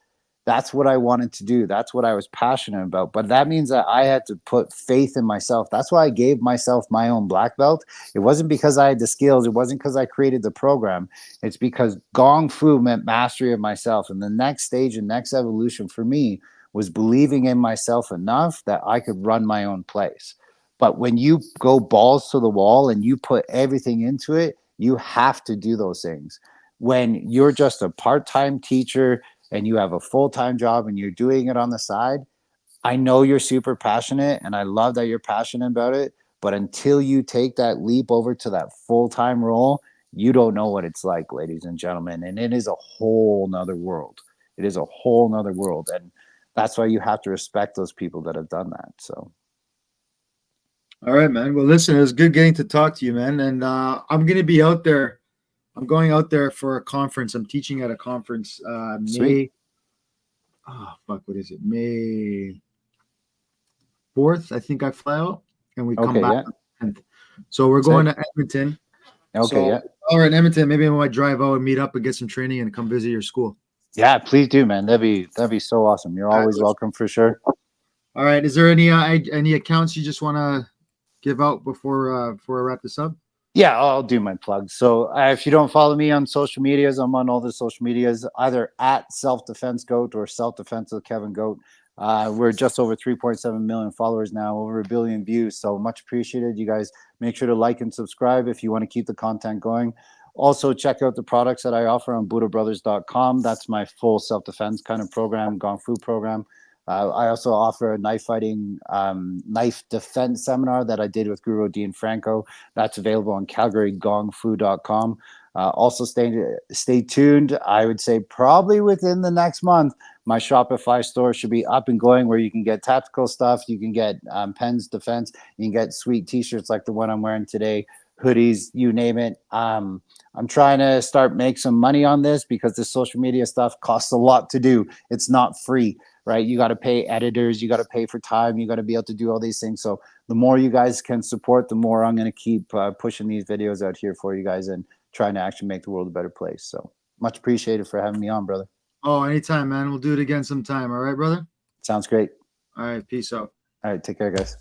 that's what I wanted to do. That's what I was passionate about. But that means that I had to put faith in myself. That's why I gave myself my own black belt. It wasn't because I had the skills. It wasn't because I created the program. It's because Gong Fu meant mastery of myself. And the next stage and next evolution for me was believing in myself enough that I could run my own place. But when you go balls to the wall and you put everything into it, you have to do those things. When you're just a part-time teacher and you have a full-time job and you're doing it on the side, I know you're super passionate and I love that you're passionate about it. But until you take that leap over to that full-time role, you don't know what it's like, ladies and gentlemen. And it is a whole nother world. It is a whole nother world. And that's why you have to respect those people that have done that. So All right, man. Well, listen, it was good getting to talk to you, man. And I'm gonna be out there. I'm going out there for a conference. I'm teaching at a conference sweet. May. Oh fuck, what is it? May 4th. I think I fly out and we come Okay, back yeah. on the 10th. So we're going Sick. to Edmonton. Okay, So yeah. all right, Edmonton. Maybe when I drive out and meet up and get some training and come visit your school. Yeah, please do, man. That'd be so awesome. You're All right. always welcome for sure. All right. Is there any accounts you just want to give out before I wrap this up? Yeah, I'll do my plug. So if you don't follow me on social medias, I'm on all the social medias, either at Self Defense Goat or Self Defense of Kevin Goat. We're just over 3.7 million followers now, over a billion views. So much appreciated. You guys make sure to like and subscribe if you want to keep the content going. Also, check out the products that I offer on BuddhaBrothers.com. That's my full self-defense kind of program, Gong Fu program. I also offer a knife fighting, knife defense seminar that I did with Guro Dean Franco. That's available on CalgaryGongFu.com. Also, stay tuned. I would say probably within the next month, my Shopify store should be up and going where you can get tactical stuff. You can get pens, defense. You can get sweet T-shirts like the one I'm wearing today, hoodies, you name it. I'm trying to make some money on this because the social media stuff costs a lot to do. It's not free, right? You got to pay editors, you got to pay for time, you got to be able to do all these things. So the more you guys can support, the more I'm going to keep pushing these videos out here for you guys and trying to actually make the world a better place. So much appreciated for having me on, brother. Oh, anytime, man. We'll do it again sometime. All right, brother. Sounds great. All right. Peace out. All right, take care, guys.